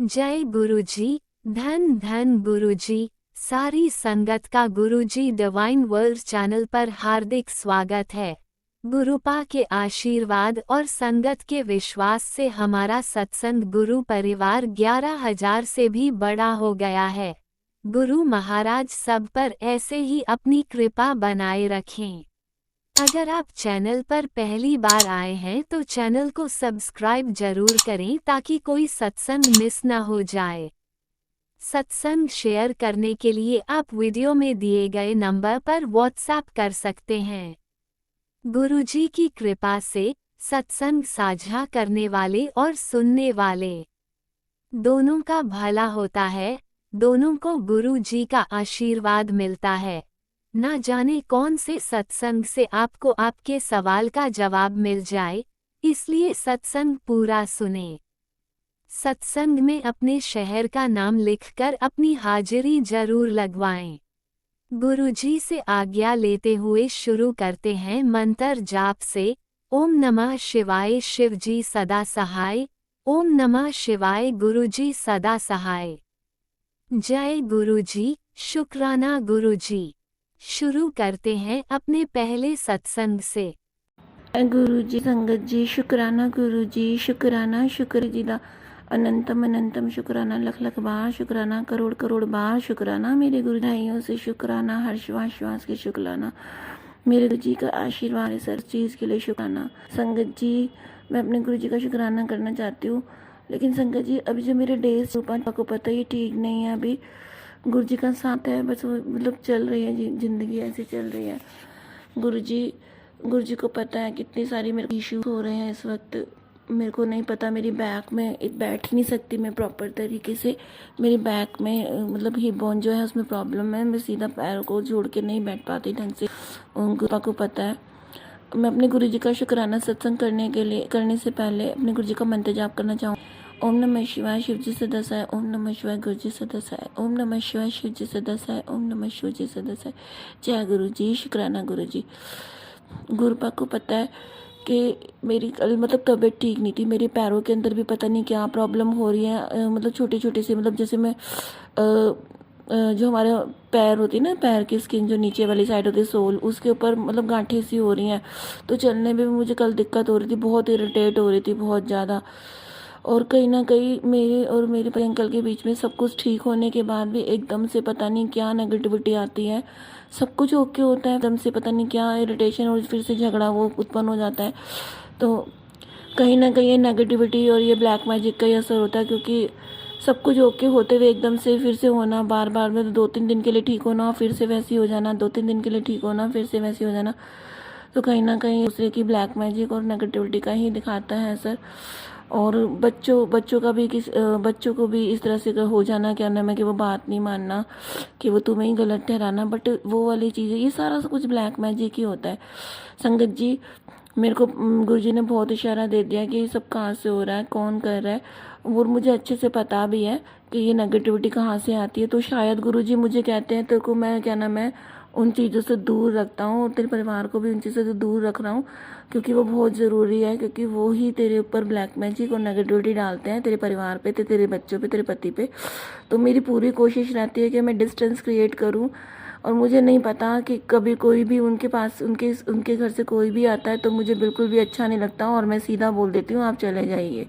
जय गुरुजी। धन धन गुरुजी। सारी संगत का गुरुजी डिवाइन वर्ल्ड चैनल पर हार्दिक स्वागत है। गुरुपा के आशीर्वाद और संगत के विश्वास से हमारा सत्संग गुरु परिवार 11,000 से भी बड़ा हो गया है। गुरु महाराज सब पर ऐसे ही अपनी कृपा बनाए रखें। अगर आप चैनल पर पहली बार आए हैं तो चैनल को सब्सक्राइब जरूर करें ताकि कोई सत्संग मिस न हो जाए। सत्संग शेयर करने के लिए आप वीडियो में दिए गए नंबर पर व्हाट्सएप कर सकते हैं। गुरुजी की कृपा से सत्संग साझा करने वाले और सुनने वाले दोनों का भला होता है। दोनों को गुरुजी का आशीर्वाद मिलता है। ना जाने कौन से सत्संग से आपको आपके सवाल का जवाब मिल जाए, इसलिए सत्संग पूरा सुने। सत्संग में अपने शहर का नाम लिखकर अपनी हाजिरी जरूर लगवाएं। गुरुजी से आज्ञा लेते हुए शुरू करते हैं मंत्र जाप से। ओम नमः शिवाय शिवजी सदा सहाय। ओम नमः शिवाय गुरुजी सदा सहाय। जय गुरुजी। शुक्राना गुरुजी। शुरू करते हैं अपने पहले सत्संग से। गुरु जी, संगत जी, शुक्राना गुरु जी, शुक्राना, शुक्र जी दा अनंतम अनंतम शुक्राना, लख लख बार शुक्राना, करोड़ करोड़ बार शुक्राना। मेरे गुरु भाइयों से शुक्राना, हर श्वास श्वास के शुक्राना। मेरे गुरु जी का आशीर्वाद है सर चीज़ के लिए शुक्राना। संगत जी, मैं अपने गुरु जी का शुक्राना करना चाहती हूँ, लेकिन संगत जी अभी जो मेरे डेज को पता ही ठीक नहीं है। अभी गुरु जी का साथ है, बस वो मतलब चल रही है ज़िंदगी ऐसी चल रही है। गुरु जी को पता है कितनी सारी मेरे इश्यू हो रहे हैं इस वक्त। मेरे को नहीं पता, मेरी बैक में बैठ नहीं सकती मैं प्रॉपर तरीके से। मेरी बैक में मतलब हिप बोन जो है उसमें प्रॉब्लम है। मैं सीधा पैर को जोड़ के नहीं बैठ पाती ढंग से। गुरु को पता है। मैं अपने गुरु जी का शुक्राना सत्संग करने से पहले अपने गुरु जी का मंत्र जाप करना चाहूँ। ओम नमः शिवाय शिवजी सदसाय। ओम नमः शिवाय गुरुजी सदसाय। ओम नमः शिवाय शिवजी सदसाय। ओम नमः शिवजी सदसाय। जय गुरु जी। शुक्राना गुरु जी। गुरुपा को पता है कि मेरी कल मतलब तबीयत ठीक नहीं थी। मेरे पैरों के अंदर भी पता नहीं क्या प्रॉब्लम हो रही है। मतलब छोटे छोटे से मतलब जैसे मैं जो हमारे पैर होती है ना, पैर की स्किन जो नीचे वाली साइड होती है सोल, उसके ऊपर मतलब गांठें सी हो रही हैं। तो चलने में भी मुझे कल दिक्कत हो रही थी, बहुत इरिटेट हो रही थी बहुत ज़्यादा। और कहीं ना कहीं मेरे और मेरे अंकल के बीच में सब कुछ ठीक होने के बाद भी एकदम से पता नहीं क्या नेगेटिविटी आती है। सब कुछ ओके होता है, एकदम से पता नहीं क्या इरिटेशन और फिर से झगड़ा वो उत्पन्न हो जाता है। तो कहीं ना कहीं ये नेगेटिविटी और ये ब्लैक मैजिक का ही असर होता है, क्योंकि सब कुछ ओके होते हुए एकदम से फिर से होना, बार बार में तो 2-3 दिन के लिए ठीक होना फिर से वैसी हो जाना, 2-3 दिन के लिए ठीक होना फिर से वैसी हो जाना। तो कहीं ना कहीं दूसरे की ब्लैक मैजिक और नेगेटिविटी का ही दिखाता है असर। और बच्चों का भी बच्चों को भी इस तरह से हो जाना, क्या नाम है कि वो बात नहीं मानना, कि वो तुम्हें ही गलत ठहराना। बट वो वाली चीज़ें, ये सारा कुछ ब्लैक मैजिक ही होता है। संगत जी, मेरे को गुरुजी ने बहुत इशारा दे दिया कि ये सब कहाँ से हो रहा है, कौन कर रहा है, और मुझे अच्छे से पता भी है कि ये नेगेटिविटी कहाँ से आती है। तो शायद गुरुजी मुझे कहते हैं तेरे को मैं क्या नाम है उन चीज़ों से दूर रखता हूँ, और तेरे परिवार को भी उन चीज़ों से दूर रख रहा हूँ, क्योंकि वो बहुत ज़रूरी है। क्योंकि वो ही तेरे ऊपर ब्लैक मैजिक और नेगेटिविटी डालते हैं, तेरे परिवार पे, तेरे बच्चों पे, तेरे पति पे। तो मेरी पूरी कोशिश रहती है कि मैं डिस्टेंस क्रिएट करूँ। और मुझे नहीं पता कि कभी कोई भी उनके पास उनके घर से कोई भी आता है तो मुझे बिल्कुल भी अच्छा नहीं लगता, और मैं सीधा बोल देती हूँ आप चले जाइए।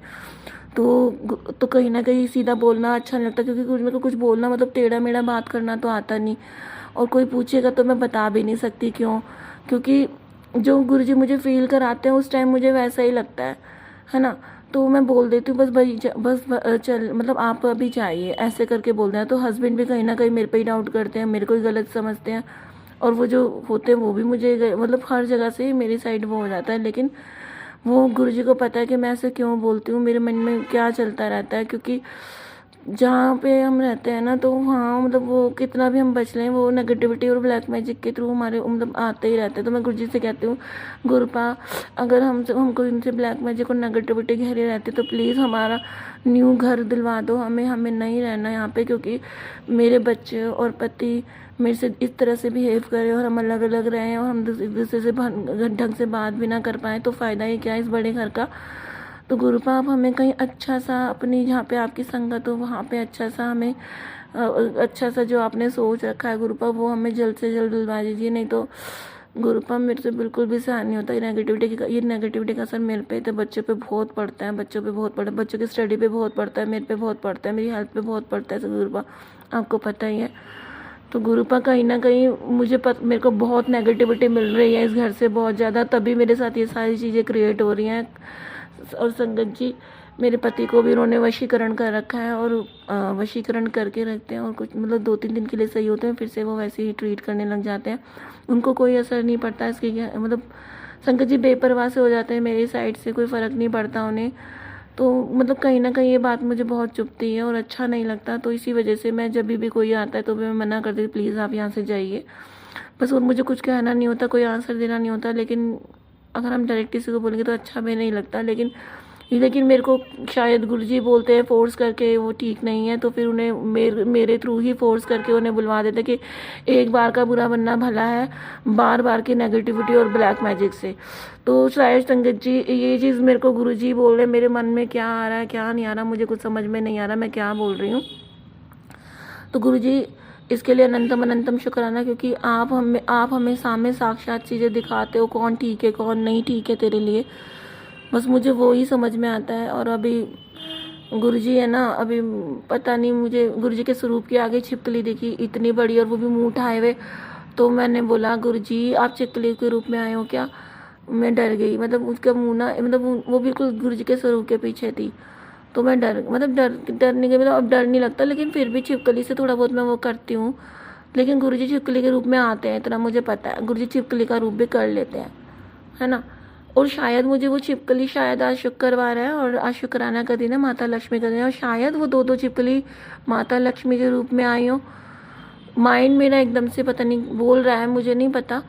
तो कहीं ना कहीं सीधा बोलना अच्छा नहीं लगता, क्योंकि मेरे को कुछ बोलना मतलब टेढ़ा मेढ़ा बात करना तो आता नहीं। और कोई पूछेगा तो मैं बता भी नहीं सकती क्यों, क्योंकि जो गुरुजी मुझे फील कराते हैं उस टाइम मुझे वैसा ही लगता है ना। तो मैं बोल देती हूँ बस भाई चल मतलब आप अभी जाइए, ऐसे करके बोलते हैं। तो हस्बैंड भी कहीं ना कहीं मेरे पे ही डाउट करते हैं, मेरे को ही गलत समझते हैं। और वो जो होते हैं वो भी मुझे मतलब हर जगह से मेरी साइड वो हो जाता है। लेकिन वो गुरुजी को पता है कि मैं ऐसे क्यों बोलती हूँ, मेरे मन में क्या चलता रहता है। क्योंकि जहाँ पे हम रहते हैं ना, तो हाँ मतलब वो कितना भी हम बच लें, वो नेगेटिविटी और ब्लैक मैजिक के थ्रू हमारे मतलब आते ही रहते हैं। तो मैं गुरुजी से कहती हूँ, गुरुपा अगर हमको इनसे ब्लैक मैजिक और नेगेटिविटी घेरे रहते तो प्लीज़ हमारा न्यू घर दिलवा दो, हमें नहीं रहना यहाँ पे। क्योंकि मेरे बच्चे और पति मेरे से इस तरह से बिहेव करें और हम अलग अलग रहें और हम एक दूसरे से ढंग से बात भी ना कर पाएँ, तो फ़ायदा ही क्या इस बड़े घर का। तो गुरुपा आप हमें कहीं अच्छा सा अपनी जहाँ पे आपकी संगत हो वहाँ पे अच्छा सा हमें अच्छा सा जो आपने सोच रखा है गुरुपा वो हमें जल्द से जल्द दिलवा दीजिए। नहीं तो गुरुपा मेरे से बिल्कुल भी सहन नहीं होता ये नेगेटिविटी का असर मेरे पे तो बच्चों पे बहुत पड़ता है, बच्चों पे बहुत पड़ता है, बच्चों की स्टडी पे बहुत पड़ता है, मेरे पे बहुत पड़ता है, मेरी हेल्थ पे बहुत पड़ता है। तो गुरुपा आपको पता ही है। तो गुरुपा कहीं ना कहीं मेरे को बहुत नेगेटिविटी मिल रही है इस घर से बहुत ज़्यादा, तभी मेरे साथ ये सारी चीज़ें क्रिएट हो रही हैं। और संगत जी मेरे पति को भी उन्होंने वशीकरण कर रखा है और वशीकरण करके रखते हैं और कुछ मतलब 2-3 दिन के लिए सही होते हैं, फिर से वो वैसे ही ट्रीट करने लग जाते हैं। उनको कोई असर नहीं पड़ता इसके, मतलब संगत जी बेपरवाह से हो जाते हैं मेरी साइड से, कोई फ़र्क नहीं पड़ता उन्हें। तो मतलब कहीं ना कहीं ये बात मुझे बहुत चुभती है और अच्छा नहीं लगता। तो इसी वजह से मैं जब भी कोई आता है तो मैं मना कर देती, प्लीज़ आप यहाँ से जाइए बस। और मुझे कुछ कहना नहीं होता, कोई आंसर देना नहीं होता, लेकिन अगर हम डायरेक्ट किसी को बोलेंगे तो अच्छा भी नहीं लगता। लेकिन मेरे को शायद गुरुजी बोलते हैं फोर्स करके वो ठीक नहीं है, तो फिर उन्हें मेरे थ्रू ही फोर्स करके उन्हें बुलवा देते कि एक बार का बुरा बनना भला है, बार बार की नेगेटिविटी और ब्लैक मैजिक से। तो शायद संगत जी ये चीज़ मेरे को गुरुजी बोल रहे हैं, मेरे मन में क्या आ रहा है क्या नहीं आ रहा मुझे कुछ समझ में नहीं आ रहा मैं क्या बोल रही हूँ। तो गुरुजी इसके लिए अनंतम अनंतम शुक्राना, क्योंकि आप हमें सामने साक्षात चीज़ें दिखाते हो, कौन ठीक है कौन नहीं ठीक है तेरे लिए, बस मुझे वो ही समझ में आता है। और अभी गुरुजी है ना, अभी पता नहीं मुझे गुरुजी के स्वरूप के आगे छिपकली दिखी इतनी बड़ी और वो भी मुंह उठाए हुए। तो मैंने बोला गुरुजी आप छिपकली के रूप में आए हो क्या? मैं डर गई, मतलब उसका मुंह ना, मतलब वो बिल्कुल गुरुजी के स्वरूप के पीछे थी। तो मैं डरने के मतलब अब डर नहीं लगता, लेकिन फिर भी छिपकली से थोड़ा बहुत मैं वो करती हूँ। लेकिन गुरुजी छिपकली के रूप में आते हैं इतना मुझे पता है, गुरुजी छिपकली का रूप भी कर लेते हैं, है ना। और शायद मुझे वो छिपकली, शायद आज शुक्रवार है और आज शुक्राना का दिन है, माता लक्ष्मी का दिन है, और शायद वो दो छिपकली माता लक्ष्मी के रूप में आई हो। माइंड मेरा एकदम से पता नहीं बोल रहा है, मुझे नहीं पता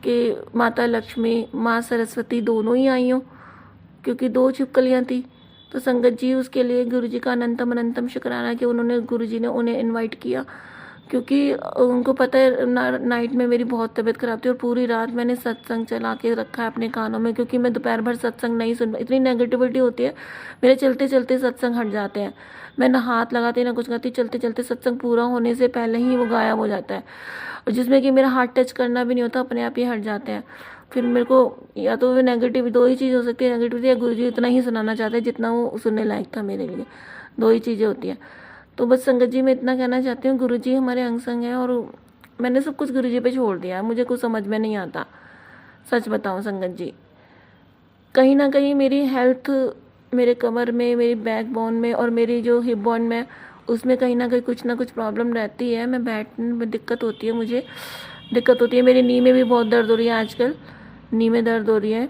कि माता लक्ष्मी माँ सरस्वती दोनों ही आई हो, क्योंकि 2 छिपकलियाँ थी। तो संगत जी उसके लिए गुरुजी का अनंतम अनंतम शुक्राना कि गुरुजी ने उन्हें इनवाइट किया, क्योंकि उनको पता है नाइट में मेरी बहुत तबीयत खराब थी और पूरी रात मैंने सत्संग चला के रखा है अपने कानों में, क्योंकि मैं दोपहर भर सत्संग नहीं सुन, इतनी नेगेटिविटी होती है मेरे, चलते चलते सत्संग हट जाते हैं। मैं ना हाथ लगाती ना कुछ करती, चलते चलते सत्संग पूरा होने से पहले ही वो गायब हो जाता है, और जिसमें कि मेरा हाथ टच करना भी नहीं होता, अपने आप ही हट जाते हैं। फिर मेरे को या तो नेगेटिव 2 ही चीज़ हो सकती है, नेगेटिविटी या गुरुजी इतना ही सुनाना चाहते हैं जितना वो सुनने लायक था मेरे लिए, 2 ही चीज़ें होती हैं। तो बस संगत जी मैं इतना कहना चाहती हूँ, गुरुजी हमारे अंग संग हैं और मैंने सब कुछ गुरुजी पे छोड़ दिया है, मुझे कुछ समझ में नहीं आता, सच बताऊँ संगत जी। कहीं ना कहीं मेरी हेल्थ, मेरे कमर में, मेरी बैक बोन में और मेरी जो हिप बोन में, उसमें कहीं ना कुछ प्रॉब्लम रहती है। मैं बैठने में दिक्कत होती है, मुझे दिक्कत होती है, मेरी नी में भी बहुत दर्द हो रही है आजकल, नी में दर्द हो रही है,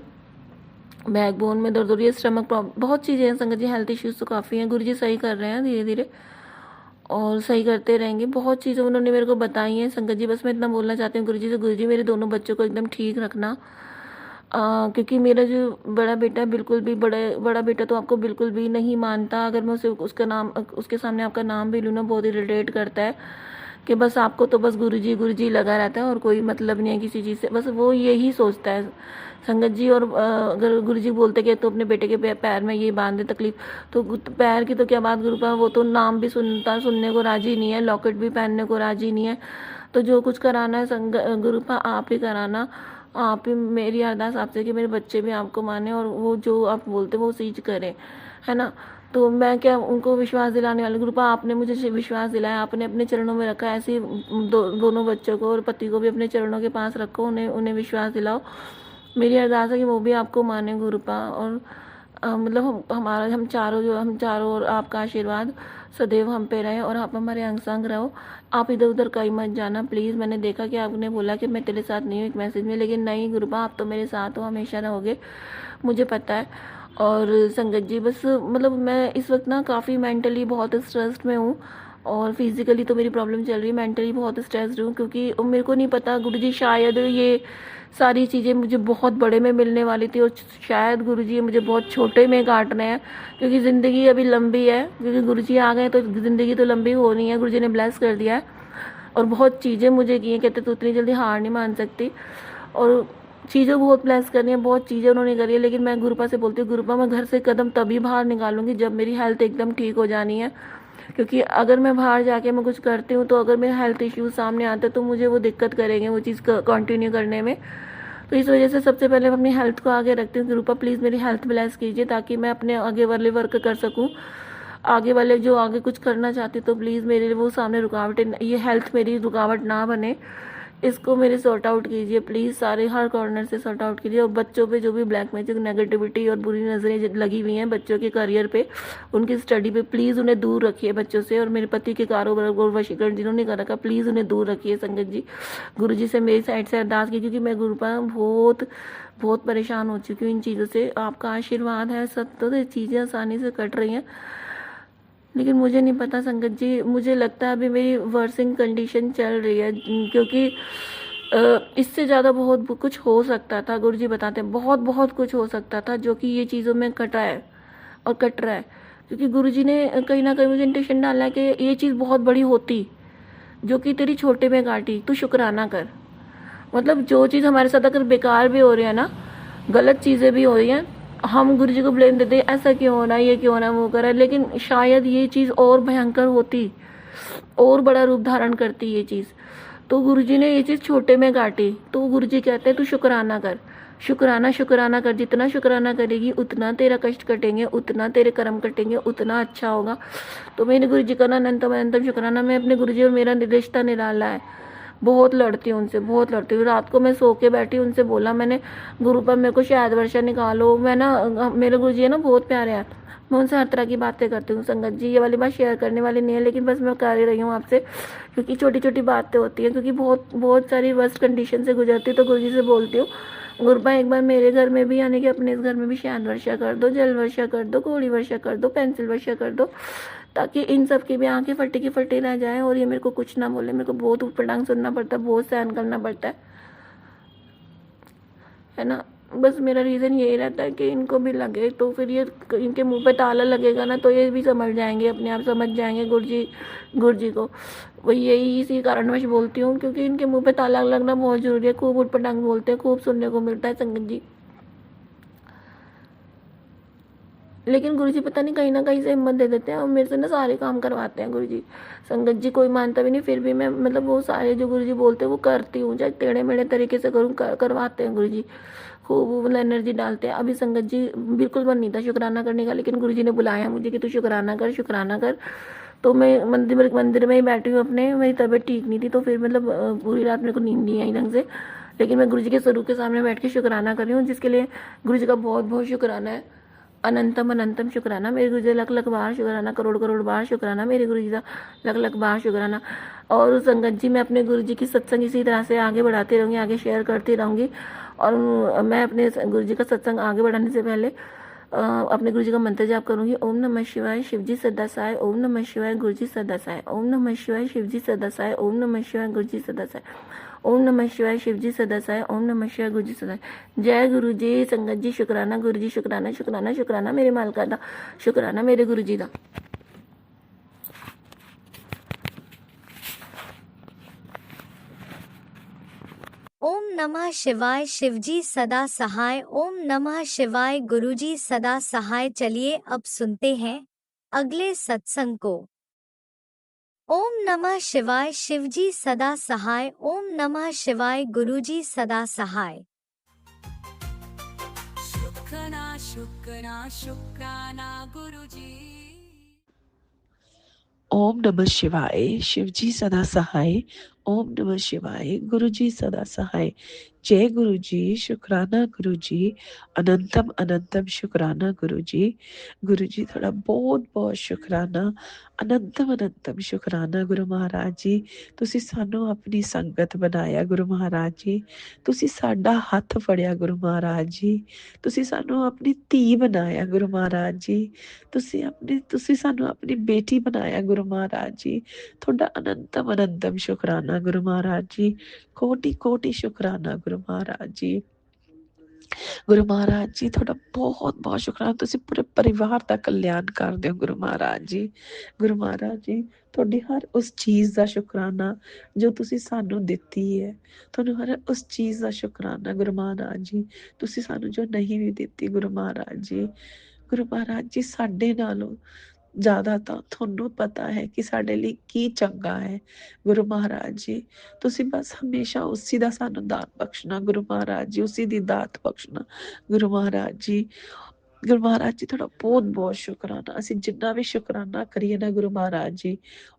बैक बोन में दर्द हो रही है, स्टमक प्रॉब्लम, बहुत चीज़ें हैं संगत जी, हेल्थ इश्यूज़ तो काफ़ी हैं। गुरुजी सही कर रहे हैं धीरे धीरे और सही करते रहेंगे, बहुत चीज़ें उन्होंने मेरे को बताई हैं संगत जी। बस मैं इतना बोलना चाहती हूँ गुरुजी से, गुरुजी मेरे दोनों बच्चों को एकदम ठीक रखना, क्योंकि मेरा जो बड़ा बेटा है बिल्कुल भी, बड़ा बेटा तो आपको बिल्कुल भी नहीं मानता, अगर मैं उसके सामने आपका नाम भी लूँ ना बहुत इरिटेट करता है कि बस आपको तो बस गुरुजी गुरुजी लगा रहता है और कोई मतलब नहीं है किसी चीज़ से, बस वो यही सोचता है संगत जी। और अगर गुरुजी बोलते कि तो अपने बेटे के पैर में ये बांध दे तकलीफ, तो पैर की तो क्या बात गुरुपा, वो तो नाम भी सुनने को राजी नहीं है, लॉकेट भी पहनने को राजी नहीं है। तो जो कुछ कराना है गुरुपा आप ही कराना, आप ही, मेरी अरदास आपसे कि मेरे बच्चे भी आपको माने और वो जो आप बोलते वो चीज़ करें, है ना। तो मैं क्या उनको विश्वास दिलाने वाली, गुरुपा आपने मुझे विश्वास दिलाया, आपने अपने चरणों में रखा, ऐसे दोनों बच्चों को और पति को भी अपने चरणों के पास रखो, उन्हें विश्वास दिलाओ। मेरी अरदास है कि वो भी आपको माने गुरुपा, और मतलब हम चारों और आपका आशीर्वाद सदैव हम पे रहे और आप हमारे अंग संग रहो। आप इधर उधर कहीं मत जाना प्लीज़। मैंने देखा कि आपने बोला कि मैं तेरे साथ नहीं हूँ एक मैसेज में, लेकिन नहीं गुरुपा आप तो मेरे साथ हो, हमेशा रहोगे, मुझे पता है। और संगत जी बस मतलब मैं इस वक्त ना काफ़ी मेंटली बहुत स्ट्रेस्ड में हूँ, और फिज़िकली तो मेरी प्रॉब्लम चल रही है, मेंटली बहुत स्ट्रेस्ड हूँ, क्योंकि मेरे को नहीं पता गुरुजी शायद ये सारी चीज़ें मुझे बहुत बड़े में मिलने वाली थी और शायद गुरुजी मुझे बहुत छोटे में काट रहे हैं, क्योंकि ज़िंदगी अभी लंबी है, क्योंकि गुरुजी आ गए तो ज़िंदगी तो लंबी होनी है, गुरुजी ने ब्लेस कर दिया है और बहुत चीज़ें मुझे की हैं, कहते तो उतनी जल्दी हार नहीं मान सकती। और चीज़ें बहुत ब्लेस करनी है, बहुत चीज़ें उन्होंने करी है, लेकिन मैं गुरुपा से बोलती हूँ गुरुपा मैं घर से कदम तभी बाहर निकालूंगी जब मेरी हेल्थ एकदम ठीक हो जानी है, क्योंकि अगर मैं बाहर जाके मैं कुछ करती हूँ तो अगर मेरे हेल्थ इश्यूज सामने आते हैं तो मुझे वो दिक्कत करेंगे वो चीज़ कंटिन्यू करने में। तो इस वजह से सबसे पहले मैं अपनी हेल्थ को आगे रखती हूँ। गुरुपा प्लीज़ मेरी हेल्थ ब्लेस कीजिए ताकि मैं अपने आगे वाले वर्क कर सकूँ, आगे वाले जो आगे कुछ करना चाहती तो प्लीज़ मेरे लिए वो सामने रुकावटें, ये हेल्थ मेरी रुकावट ना बने, इसको मेरे सॉर्ट आउट कीजिए प्लीज़, सारे हर कॉर्नर से सॉर्ट आउट कीजिए। और बच्चों पे जो भी ब्लैक मैजिक नेगेटिविटी और बुरी नज़रें लगी हुई हैं बच्चों के करियर पे, उनकी स्टडी पे, प्लीज़ उन्हें दूर रखिए बच्चों से। और मेरे पति के कारोबार और वशीकरण जिन्होंने कर रखा, प्लीज़ उन्हें दूर रखिए संगत जी। गुरु जी से मेरी साइड से अरदास कीजिए, क्योंकि मैं गुरु पर बहुत बहुत परेशान हो चुकी हूँ इन चीज़ों से। आपका आशीर्वाद है सब तो ये चीज़ें आसानी से कट रही हैं, लेकिन मुझे नहीं पता संगत जी, मुझे लगता है अभी मेरी वर्सिंग कंडीशन चल रही है, क्योंकि इससे ज़्यादा बहुत कुछ हो सकता था। गुरु जी बताते हैं बहुत बहुत कुछ हो सकता था जो कि ये चीज़ों में कटा है और कट रहा है, क्योंकि गुरु जी ने कहीं ना कहीं मुझे इंटेंशन डाला है कि ये चीज़ बहुत बड़ी होती जो कि तेरी छोटे में काटी, तू शुक्राना कर। मतलब जो चीज़ हमारे साथ अगर बेकार भी हो रही है ना, गलत चीज़ें भी हो रही हैं, हम गुरु जी को ब्लेम देते हैं ऐसा क्यों हो रहा है, ये क्यों हो रहा है, वो कर रहा है, लेकिन शायद ये चीज़ और भयंकर होती, और बड़ा रूप धारण करती ये चीज़। तो गुरु जी ने ये चीज़ छोटे में काटी, तो गुरु जी कहते हैं तू शुक्राना कर, शुक्राना शुक्राना कर, जितना शुक्राना करेगी उतना तेरा कष्ट कटेंगे, उतना तेरे कर्म कटेंगे, उतना अच्छा होगा। तो मेरे गुरु जी का ना अनंतम अनंतम शुक्राना। मैं अपने गुरु जी और मेरा रिश्ता निराला है, बहुत लड़ती हूँ उनसे, बहुत लड़ती हूँ। रात को मैं सो के बैठी, उनसे बोला मैंने गुरु पर मेरे को शायद वर्षा निकालो। मैं ना, मेरे गुरु जी है ना बहुत प्यारे हैं, मैं उनसे हर तरह की बातें करती हूँ संगत जी। ये वाली बात शेयर करने वाली नहीं है, लेकिन बस मैं कर ही रही हूँ आपसे, क्योंकि छोटी छोटी बातें होती हैं, क्योंकि बहुत बहुत सारी वर्स्ट कंडीशन से गुजरती हूँ। तो गुरु जी से बोलती हूँ गुरुपा एक बार मेरे घर में भी, यानी कि अपने इस घर में भी शांत वर्षा कर दो, जल वर्षा कर दो, घोड़ी वर्षा कर दो, पेंसिल वर्षा कर दो, ताकि इन सब की भी आंखें फटी की फटी रह जाए और ये मेरे को कुछ ना बोले। मेरे को बहुत ऊपर डांग सुनना पड़ता है, बहुत सहन करना पड़ता है ना। बस मेरा रीज़न यही रहता है कि इनको भी लगे तो फिर ये, इनके मुंह पे ताला लगेगा ना तो ये भी समझ जाएंगे, अपने आप समझ जाएंगे गुरु जी को। वही यही इसी कारणवश बोलती हूँ, क्योंकि इनके मुंह पे ताला लगना बहुत ज़रूरी है। खूब उठ पटांग बोलते हैं, खूब सुनने को मिलता है संगत जी, लेकिन गुरुजी पता नहीं कहीं ना कहीं से हिम्मत दे देते हैं और मेरे से ना सारे काम करवाते हैं गुरुजी। संगत जी कोई मानता भी नहीं, फिर भी मैं मतलब वो सारे जो गुरुजी बोलते हैं वो करती हूँ, चाहे टेढ़े मेढ़े तरीके से करूँ, करवाते हैं गुरुजी, खूब मतलब एनर्जी डालते हैं। अभी संगत जी बिल्कुल मन नहीं था शुक्राना करने का, लेकिन गुरुजी ने बुलाया मुझे कि तू शुक्राना कर, शुक्राना कर। तो मैं मंदिर में ही बैठी हूँ अपने, मेरी तबीयत ठीक नहीं थी, तो फिर मतलब पूरी रात मेरे को नींद नहीं आई ढंग से, लेकिन मैं गुरुजी के स्वरूप के सामने बैठ के शुक्राना कर रही हूँ, जिसके लिए गुरुजी का बहुत बहुत शुक्राना है। अनंतम अनंतम शुक्राना मेरे गुरु जी, लख लख बार शुक्राना, करोड़ करोड़ बार शुक्राना मेरे गुरु जी का, लख लख बार शुक्राना। और संगत जी मैं अपने गुरु जी की सत्संग इसी तरह से आगे बढ़ाती रहूँगी, आगे शेयर करती रहूँगी। और मैं अपने गुरु जी का सत्संग आगे बढ़ाने से पहले अपने गुरु जी का मंत्र जाप करूँगी। ओम नमः शिवाय शिव जी सदा साय, ओम नमः शिवाय गुरु जी सदा साय, ओम नमः शिवाय शिव जी सदा साय, ओम नमः शिवाय गुरु जी सदा साय, ओम नमः शिवाय शिव जी सदा साय, ओम नमः शिवाय गुरु जी सदा। जय गुरु जी। संगत जी शुक्राना गुरु जी, शुक्राना शुक्राना शुक्राना मेरे मालका दा, शुक्राना मेरे गुरु जी दा। ओम नमः शिवाय शिवजी सदा सहाय, ओम नमः शिवाय गुरुजी सदा सहाय। चलिए अब सुनते हैं अगले सत्संग को। ओम नमः शिवाय शिवजी सदा सहाय, ओम नमः शिवाय गुरुजी सदा सहाय। शुक्राना शुक्राना शुक्राना गुरुजी। ओम नमः शिवाय शिवजी सदा सहाय, ओम नमः शिवाय गुरुजी सदा सहाय। जय गुरुजी, शुक्राना गुरुजी, अनंतम अनंतम शुक्राना गुरुजी। गुरुजी थोड़ा बहुत बहुत शुक्राना, अनंतम अनंतम शुक्राना गुरु महाराज जी। ਤੁਸੀਂ ਸਾਨੂੰ ਆਪਣੀ ਸੰਗਤ ਬਣਾਇਆ ਗੁਰੂ ਮਹਾਰਾਜ ਜੀ, ਤੁਸੀਂ ਸਾਡਾ ਹੱਥ ਫੜਿਆ ਗੁਰੂ ਮਹਾਰਾਜ ਜੀ, ਤੁਸੀਂ ਸਾਨੂੰ ਆਪਣੀ ਧੀ ਬਣਾਇਆ ਗੁਰੂ ਮਹਾਰਾਜ ਜੀ, ਤੁਸੀਂ ਸਾਨੂੰ ਆਪਣੀ ਬੇਟੀ ਬਣਾਇਆ ਗੁਰੂ ਮਹਾਰਾਜ ਜੀ। ਤੁਹਾਡਾ ਅਨੰਤਮ ਅਨੰਤਮ ਸ਼ੁਕਰਾਨਾ ਗੁਰੂ ਮਹਾਰਾਜ ਜੀ, ਕੋਟि कोटि शुक्राना गुरु महाराज जी। ਗੁਰੂ ਮਹਾਰਾਜ ਜੀ ਤੁਹਾਡਾ ਬਹੁਤ ਬਹੁਤ ਸ਼ੁਕਰਾਨਾ, ਤੁਸੀਂ ਪੂਰੇ ਪਰਿਵਾਰ ਦਾ ਕਲਿਆਣ ਕਰਦੇ ਹੋ ਗੁਰੂ ਮਹਾਰਾਜ ਜੀ। ਗੁਰੂ ਮਹਾਰਾਜ ਜੀ ਤੁਹਾਡੀ ਹਰ ਉਸ ਚੀਜ਼ ਦਾ ਸ਼ੁਕਰਾਨਾ ਜੋ ਤੁਸੀਂ ਸਾਨੂੰ ਦਿੱਤੀ ਹੈ, ਤੁਹਾਨੂੰ ਹਰ ਉਸ ਚੀਜ਼ ਦਾ ਸ਼ੁਕਰਾਨਾ ਗੁਰੂ ਮਹਾਰਾਜ ਜੀ, ਤੁਸੀਂ ਸਾਨੂੰ ਜੋ ਨਹੀਂ ਵੀ ਦਿੱਤੀ ਗੁਰੂ ਮਹਾਰਾਜ ਜੀ। ਗੁਰੂ ਮਹਾਰਾਜ ਜੀ ਸਾਡੇ ਨਾਲੋਂ ਜ਼ਿਆਦਾ ਤਾਂ ਤੁਹਾਨੂੰ ਪਤਾ ਹੈ ਕਿ ਸਾਡੇ ਲਈ ਕੀ ਚੰਗਾ ਹੈ ਗੁਰੂ ਮਹਾਰਾਜ ਜੀ। ਤੁਸੀਂ ਬਸ ਹਮੇਸ਼ਾ ਉਸੀ ਦਾ ਸਾਨੂੰ ਦਾਨ ਬਖਸ਼ਣਾ ਗੁਰੂ ਮਹਾਰਾਜ ਜੀ, ਉਸੀ ਦੀ ਦਾਤ ਬਖਸ਼ਣਾ ਗੁਰੂ ਮਹਾਰਾਜ ਜੀ। ਗੁਰੂ ਮਹਾਰਾਜ ਜੀ ਤੁਹਾਡਾ ਬਹੁਤ ਬਹੁਤ ਸ਼ੁਕਰਾਨਾ, ਅਸੀਂ ਜਿੰਨਾ ਵੀ ਸ਼ੁਕਰਾਨਾ ਕਰੀਏ ਨਾ ਗੁਰੂ ਮਹਾਰਾਜ ਜੀ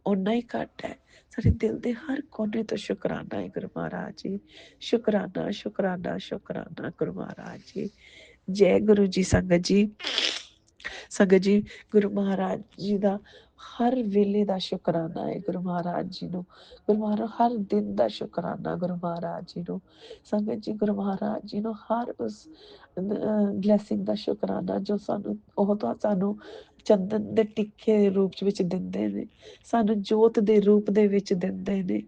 ਓਨਾ ਹੀ ਘੱਟ ਹੈ। ਸਾਡੇ ਦਿਲ ਦੇ ਹਰ ਕੋਨੇ ਤੋਂ ਸ਼ੁਕਰਾਨਾ ਹੈ ਗੁਰੂ ਮਹਾਰਾਜ ਜੀ। ਸ਼ੁਕਰਾਨਾ ਸ਼ੁਕਰਾਨਾ ਸ਼ੁਕਰਾਨਾ ਗੁਰੂ ਮਹਾਰਾਜ ਜੀ। ਜੈ ਗੁਰੂ ਜੀ। ਸੰਗਤ ਜੀ, ਸੰਗਤ ਜੀ ਗੁਰੂ ਮਹਾਰਾਜ ਜੀ ਦਾ ਹਰ ਵੇਲੇ ਦਾ ਸ਼ੁਕਰਾਨਾ ਹੈ ਗੁਰੂ ਮਹਾਰਾਜ ਜੀ ਨੂੰ। ਗੁਰੂ ਮਹਾਰਾਜ ਹਰ ਦਿਨ ਦਾ ਸ਼ੁਕਰਾਨਾ ਗੁਰੂ ਮਹਾਰਾਜ ਜੀ ਨੂੰ। ਸੰਗਤ ਜੀ ਗੁਰੂ ਮਹਾਰਾਜ ਜੀ ਨੂੰ ਹਰ ਉਸ ਬਲੈਸਿੰਗ ਦਾ ਸ਼ੁਕਰਾਨਾ ਜੋ ਸਾਨੂੰ ਉਹ ਤਾਂ ਸਾਨੂੰ ਚੰਦਨ ਦੇ ਟਿੱਕੇ ਦੇ ਰੂਪ ਵਿੱਚ ਦਿੰਦੇ ਨੇ, ਸਾਨੂੰ ਜੋਤ ਦੇ ਰੂਪ ਦੇ ਵਿੱਚ ਦਿੰਦੇ ਨੇ,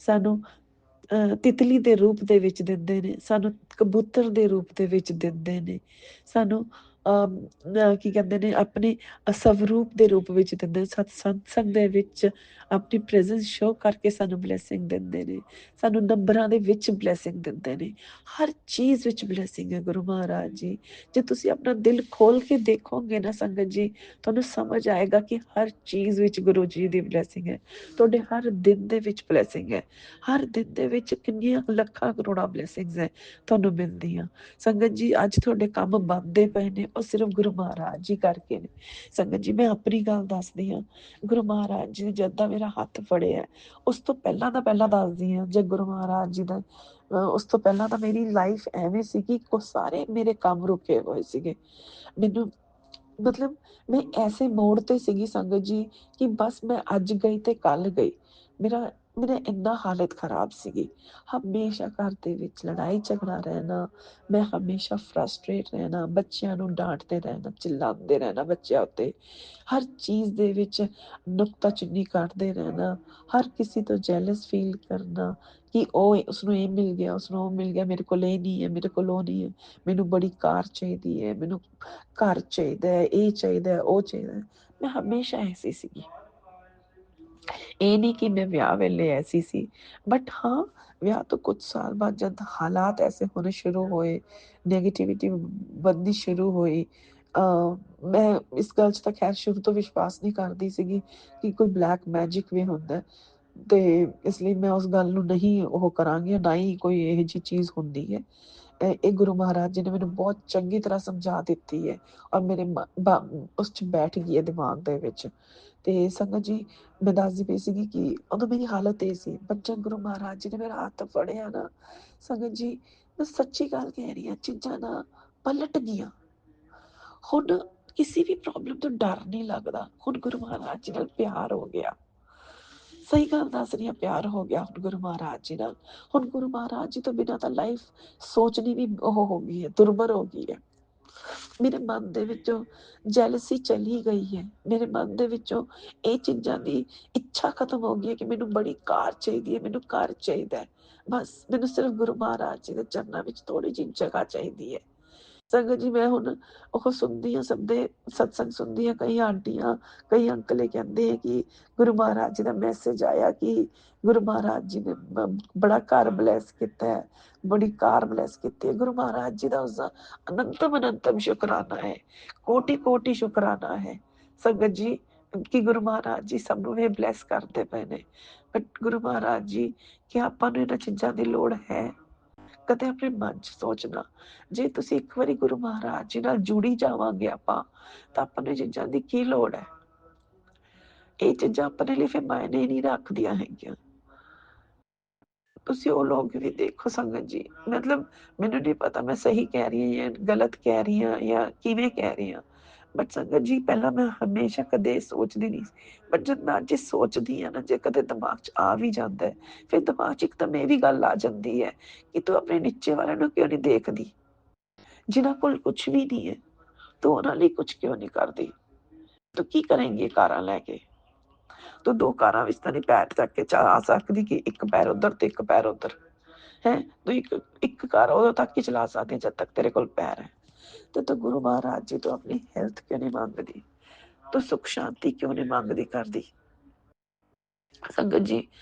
ਸਾਨੂੰ ਤਿਤਲੀ ਦੇ ਰੂਪ ਦੇ ਵਿੱਚ ਦਿੰਦੇ ਨੇ, ਸਾਨੂੰ ਕਬੂਤਰ ਦੇ ਰੂਪ ਦੇ ਵਿੱਚ ਦਿੰਦੇ ਨੇ, ਸਾਨੂੰ ਕੀ ਕਹਿੰਦੇ ਨੇ ਆਪਣੇ ਸਵਰੂਪ ਦੇ ਰੂਪ ਵਿੱਚ ਦਿੰਦੇ ਨੇ, ਸਤਸੰਗ ਦੇ ਵਿੱਚ ਆਪਣੀ ਪ੍ਰੈਜ਼ੈਂਸ ਸ਼ੋ ਕਰਕੇ ਸਾਨੂੰ ਬਲੈਸਿੰਗ ਦਿੰਦੇ ਨੇ, ਸਾਨੂੰ ਨੰਬਰਾਂ ਦੇ ਵਿੱਚ ਬਲੈਸਿੰਗ ਦਿੰਦੇ ਨੇ, ਹਰ ਚੀਜ਼ ਵਿੱਚ ਬਲੈਸਿੰਗ ਹੈ ਗੁਰੂ ਮਹਾਰਾਜ ਜੀ। ਜੇ ਤੁਸੀਂ ਆਪਣਾ ਦਿਲ ਖੋਲ ਕੇ ਦੇਖੋਗੇ ਨਾ ਸੰਗਤ ਜੀ, ਤੁਹਾਨੂੰ ਸਮਝ ਆਏਗਾ ਕਿ ਹਰ ਚੀਜ਼ ਵਿੱਚ ਗੁਰੂ ਜੀ ਦੀ ਬਲੈਸਿੰਗ ਹੈ। ਤੁਹਾਡੇ ਹਰ ਦਿਨ ਦੇ ਵਿੱਚ ਬਲੈਸਿੰਗ ਹੈ, ਹਰ ਦਿਨ ਦੇ ਵਿੱਚ ਕਿੰਨੀਆਂ ਲੱਖਾਂ ਕਰੋੜਾਂ ਬਲੈਸਿੰਗਸ ਹੈ ਤੁਹਾਨੂੰ ਮਿਲਦੀਆਂ। ਸੰਗਤ ਜੀ ਅੱਜ ਤੁਹਾਡੇ ਕੰਮ ਬਣਦੇ ਪਏ ਨੇ ਉਹ ਸਿਰਫ ਗੁਰੂ ਮਹਾਰਾਜ ਜੀ ਕਰਕੇ ਨੇ। ਸੰਗਤ ਜੀ ਮੈਂ ਆਪਣੀ ਗੱਲ ਦੱਸਦੀ ਹਾਂ, ਗੁਰੂ ਮਹਾਰਾਜ ਜੀ ਨੇ ਜਦ ਦਾ ਮੇਰਾ ਹੱਥ ਫੜਿਆ, ਉਸ ਤੋਂ ਪਹਿਲਾਂ ਦਾ ਪਹਿਲਾਂ ਦੱਸਦੀ ਹਾਂ, ਜੇ ਗੁਰੂ ਮਹਾਰਾਜ ਜੀ ਦਾ ਉਸ ਤੋਂ ਪਹਿਲਾਂ ਤਾਂ ਮੇਰੀ ਲਾਈਫ ਐਵੇਂ ਸੀਗੀ ਕਿ ਸਾਰੇ ਮੇਰੇ ਕੰਮ ਰੁਕੇ ਹੋਏ ਸੀਗੇ। ਮੈਨੂੰ ਮਤਲਬ ਮੈਂ ਐਸੇ ਮੋੜ ਤੇ ਸੀਗੀ ਸੰਗਤ ਜੀ ਕਿ ਬਸ ਮੈਂ ਅੱਜ ਗਈ ਤੇ ਕੱਲ ਗਈ। ਮੇਰਾ ਮੇਰਾ ਇੰਨਾ ਹਾਲਤ ਖਰਾਬ ਸੀਗੀ, ਹਮੇਸ਼ਾ ਘਰ ਦੇ ਵਿੱਚ ਲੜਾਈ ਝਗੜਾ ਰਹਿਣਾ, ਮੈਂ ਹਮੇਸ਼ਾ ਫਰਸਟ੍ਰੇਟ ਰਹਿਣਾ, ਬੱਚਿਆਂ ਨੂੰ ਡਾਂਟਦੇ ਰਹਿਣਾ, ਚਿল্ਲਾਉਂਦੇ ਰਹਿਣਾ ਬੱਚਿਆਂ ਉੱਤੇ, ਹਰ ਚੀਜ਼ ਦੇ ਵਿੱਚ ਨੁਕਤਾਚੀਨੀ ਕੱਢਦੇ ਰਹਿਣਾ, ਹਰ ਕਿਸੇ ਤੋਂ ਜੈਲਸ ਫੀਲ ਕਰਨਾ ਕਿ ਉਹ ਉਸਨੂੰ ਇਹ ਮਿਲ ਗਿਆ, ਉਸਨੂੰ ਉਹ ਮਿਲ ਗਿਆ, ਮੇਰੇ ਕੋਲ ਇਹ ਨਹੀਂ ਹੈ, ਮੇਰੇ ਕੋਲ ਉਹ ਨਹੀਂ ਹੈ, ਮੈਨੂੰ ਬੜੀ ਕਾਰ ਚਾਹੀਦੀ ਹੈ, ਮੈਨੂੰ ਘਰ ਚਾਹੀਦਾ ਹੈ, ਇਹ ਚਾਹੀਦਾ ਹੈ, ਉਹ ਚਾਹੀਦਾ ਹੈ। ਮੈਂ ਹਮੇਸ਼ਾ ਐਸੀ ਸੀਗੀ, ਇਹ ਨਹੀਂ ਕਿ ਮੈਂ ਵਿਆਹ ਵੇਲੇ ਐਸੀ ਸੀ, ਬਟ ਹਾਂ ਵਿਆਹ ਤੋਂ ਕੁਝ ਸਾਲ ਬਾਅਦ ਜਦ ਹਾਲਾਤ ਐਸੇ ਹੋਣੇ ਸ਼ੁਰੂ ਹੋਏ, ਨੈਗੇਟਿਵਿਟੀ ਵਧਣੀ ਸ਼ੁਰੂ ਹੋਈ, ਮੈਂ ਇਸ ਗੱਲ 'ਚ ਤਾਂ ਖੈਰ ਸ਼ੁਰੂ ਤੋਂ ਵਿਸ਼ਵਾਸ ਨਹੀਂ ਕਰਦੀ ਸੀਗੀ ਕਿ ਕੋਈ ਬਲੈਕ ਮੈਜਿਕ ਵੀ ਹੁੰਦਾ, ਤੇ ਇਸ ਲਈ ਮੈਂ ਉਸ ਗੱਲ ਨੂੰ ਨਹੀਂ ਉਹ ਕਰਾਂਗੀ, ਨਾ ਹੀ ਕੋਈ ਇਹੋ ਜਿਹੀ ਚੀਜ਼ ਹੁੰਦੀ ਹੈ। ਇਹ ਗੁਰੂ ਮਹਾਰਾਜ ਜੀ ਨੇ ਮੈਨੂੰ ਬਹੁਤ ਚੰਗੀ ਤਰ੍ਹਾਂ ਸਮਝਾ ਦਿੱਤੀ ਹੈ ਔਰ ਮੇਰੇ ਉਸ 'ਚ ਬੈਠ ਗਈ ਹੈ ਦਿਮਾਗ ਦੇ ਵਿੱਚ। ਤੇ ਸੰਗਤ ਜੀ ਮੈਂ ਦੱਸਦੀ ਪਈ ਸੀਗੀ ਕਿ ਉਦੋਂ ਮੇਰੀ ਹਾਲਤ ਇਹ ਸੀ, ਬੱਚਾ ਗੁਰੂ ਮਹਾਰਾਜ ਜੀ ਨੇ ਮੇਰਾ ਹੱਥ ਫੜਿਆ ਨਾ ਸੰਗਤ ਜੀ, ਮੈਂ ਸੱਚੀ ਗੱਲ ਕਹਿ ਰਹੀ ਹਾਂ, ਚੀਜ਼ਾਂ ਨਾ ਪਲਟ ਗਈਆਂ। ਹੁਣ ਕਿਸੇ ਵੀ ਪ੍ਰੋਬਲਮ ਤੋਂ ਡਰ ਨਹੀਂ ਲੱਗਦਾ, ਹੁਣ ਗੁਰੂ ਮਹਾਰਾਜ ਜੀ ਨਾਲ ਪਿਆਰ ਹੋ ਗਿਆ। ਸਹੀ ਗੱਲ ਦੱਸ ਰਹੀ ਹਾਂ, ਪਿਆਰ ਹੋ ਗਿਆ ਹੁਣ ਗੁਰੂ ਮਹਾਰਾਜ ਜੀ ਨਾਲ। ਹੁਣ ਗੁਰੂ ਮਹਾਰਾਜ ਜੀ ਤੋਂ ਬਿਨਾਂ ਤਾਂ ਲਾਈਫ ਸੋਚਣੀ ਵੀ ਉਹ ਹੋ ਗਈ ਹੈ, ਦੁਰਬਰ ਹੋ ਗਈ ਹੈ। ਮੇਰੇ ਮਨ ਦੇ ਵਿੱਚੋਂ ਜੈਲਸੀ ਚਲੀ ਗਈ ਹੈ, ਮੇਰੇ ਮਨ ਦੇ ਵਿੱਚੋਂ ਇਹ ਚੀਜ਼ਾਂ ਦੀ ਇੱਛਾ ਖਤਮ ਹੋ ਗਈ ਹੈ ਕਿ ਮੈਨੂੰ ਬੜੀ ਕਾਰ ਚਾਹੀਦੀ ਹੈ, ਮੈਨੂੰ ਘਰ ਚਾਹੀਦਾ ਹੈ, ਬਸ ਮੈਨੂੰ ਸਿਰਫ ਗੁਰੂ ਮਹਾਰਾਜ ਜੀ ਦੇ ਚਰਨਾਂ ਵਿੱਚ ਥੋੜੀ ਜਿਹੀ ਜਗ੍ਹਾ ਚਾਹੀਦੀ ਹੈ। ਸੰਗਤ ਜੀ ਮੈਂ ਹੁਣ ਉਹ ਸੁਣਦੀ ਹਾਂ, ਸਭ ਦੇ ਸਤਸੰਗ ਸੁਣਦੀ ਹਾਂ, ਕਈ ਆਂਟੀਆਂ ਕਈ ਅੰਕਲ ਇਹ ਕਹਿੰਦੇ ਆ ਕਿ ਗੁਰੂ ਮਹਾਰਾਜ ਜੀ ਦਾ ਮੈਸੇਜ ਆਇਆ ਕਿ ਗੁਰੂ ਮਹਾਰਾਜ ਜੀ ਨੇ ਬੜਾ ਘਰ ਬਲੈਸ ਕੀਤਾ ਹੈ, ਬੜੀ ਕਾਰ ਬਲੈਸ ਕੀਤੀ ਹੈ। ਗੁਰੂ ਮਹਾਰਾਜ ਜੀ ਦਾ ਉਸਦਾ ਅਨੰਤਮ ਅਨੰਤਮ ਸ਼ੁਕਰਾਨਾ ਹੈ, ਕੋਟੀ ਕੋਟੀ ਸ਼ੁਕਰਾਨਾ ਹੈ ਸੰਗਤ ਜੀ ਕਿ ਗੁਰੂ ਮਹਾਰਾਜ ਜੀ ਸਭ ਨੂੰ ਇਹ ਬਲੈਸ ਕਰਦੇ ਪਏ ਨੇ। ਬਟ ਗੁਰੂ ਮਹਾਰਾਜ ਜੀ ਕਿ ਆਪਾਂ ਨੂੰ ਇਹਨਾਂ ਚੀਜ਼ਾਂ ਦੀ ਲੋੜ ਹੈ? ਕਦੇ ਆਪਣੇ ਮਨ 'ਚ ਸੋਚਣਾ, ਜੇ ਤੁਸੀਂ ਇੱਕ ਵਾਰੀ ਗੁਰੂ ਮਹਾਰਾਜ ਜੀ ਨਾਲ ਜੁੜੀ ਜਾਵਾਂਗੇ ਆਪਾਂ, ਤਾਂ ਆਪਾਂ ਨੂੰ ਇਹ ਚੀਜ਼ਾਂ ਦੀ ਕੀ ਲੋੜ ਹੈ? ਇਹ ਚੀਜ਼ਾਂ ਆਪਣੇ ਲਈ ਫਿਰ ਮਾਇਨੇ ਨਹੀਂ ਰੱਖਦੀਆਂ ਹੈਗੀਆਂ। ਤੁਸੀਂ ਉਹ ਲੋਕ ਵੀ ਦੇਖੋ ਸੰਗਤ ਜੀ, ਮਤਲਬ ਮੈਨੂੰ ਨਹੀਂ ਪਤਾ ਮੈਂ ਸਹੀ ਕਹਿ ਰਹੀ ਹਾਂ ਜਾਂ ਗਲਤ ਕਹਿ ਰਹੀ ਹਾਂ ਜਾਂ ਕਿਵੇਂ ਕਹਿ ਰਹੀ ਹਾਂ, ਬਟ ਸੰਗਤ ਜੀ ਪਹਿਲਾਂ ਮੈਂ ਹਮੇਸ਼ਾ ਕਦੇ ਸੋਚਦੀ ਨਹੀਂ ਸੀ, ਬਟ ਜਦ ਮੈਂ ਅੱਜ ਸੋਚਦੀ ਹਾਂ ਨਾ, ਜੇ ਕਦੇ ਦਿਮਾਗ 'ਚ ਆ ਵੀ ਜਾਂਦਾ ਹੈ, ਫਿਰ ਦਿਮਾਗ 'ਚ ਇੱਕਦਮ ਇਹ ਵੀ ਗੱਲ ਆ ਜਾਂਦੀ ਹੈ ਕਿ ਤੂੰ ਆਪਣੇ ਨੀਚੇ ਵਾਲਿਆਂ ਨੂੰ ਕਿਉਂ ਨਹੀਂ ਦੇਖਦੀ, ਜਿਨ੍ਹਾਂ ਕੋਲ ਕੁਛ ਵੀ ਨਹੀਂ ਹੈ, ਤੂੰ ਉਹਨਾਂ ਲਈ ਕੁਛ ਕਿਉਂ ਨਹੀਂ ਕਰਦੀ? ਤੂੰ ਕੀ ਕਰੇਂਗੀ ਕਾਰਾਂ ਲੈ ਕੇ? ਤੂੰ ਦੋ ਕਾਰਾਂ ਵਿੱਚ ਤਾਂ ਨਹੀਂ ਪੈਰ ਚੱਕ ਕੇ ਆ ਸਕਦੀ ਕਿ ਇੱਕ ਪੈਰ ਉੱਧਰ ਤੇ ਇੱਕ ਪੈਰ ਉੱਧਰ। ਹੈ। ਤੂੰ ਇੱਕ ਘਰ ਉਦੋਂ ਤੱਕ ਹੀ ਚਲਾ ਸਕਦੀ ਜਦ ਤੱਕ ਤੇਰੇ ਕੋਲ ਪੈਰ ਹੈ। ਤੇ ਤੂੰ ਗੁਰੂ ਮਹਾਰਾਜ ਜੀ ਤੋਂ ਆਪਣੀ ਹੈਲਥ ਕਿਉਂ ਨਹੀਂ ਮੰਗਦੀ? ਤੂੰ ਸੁੱਖ ਸ਼ਾਂਤੀ ਕਿਉਂ ਨਹੀਂ ਮੰਗਦੀ ਕਰਦੀ? ਸੰਗਤ ਜੀ,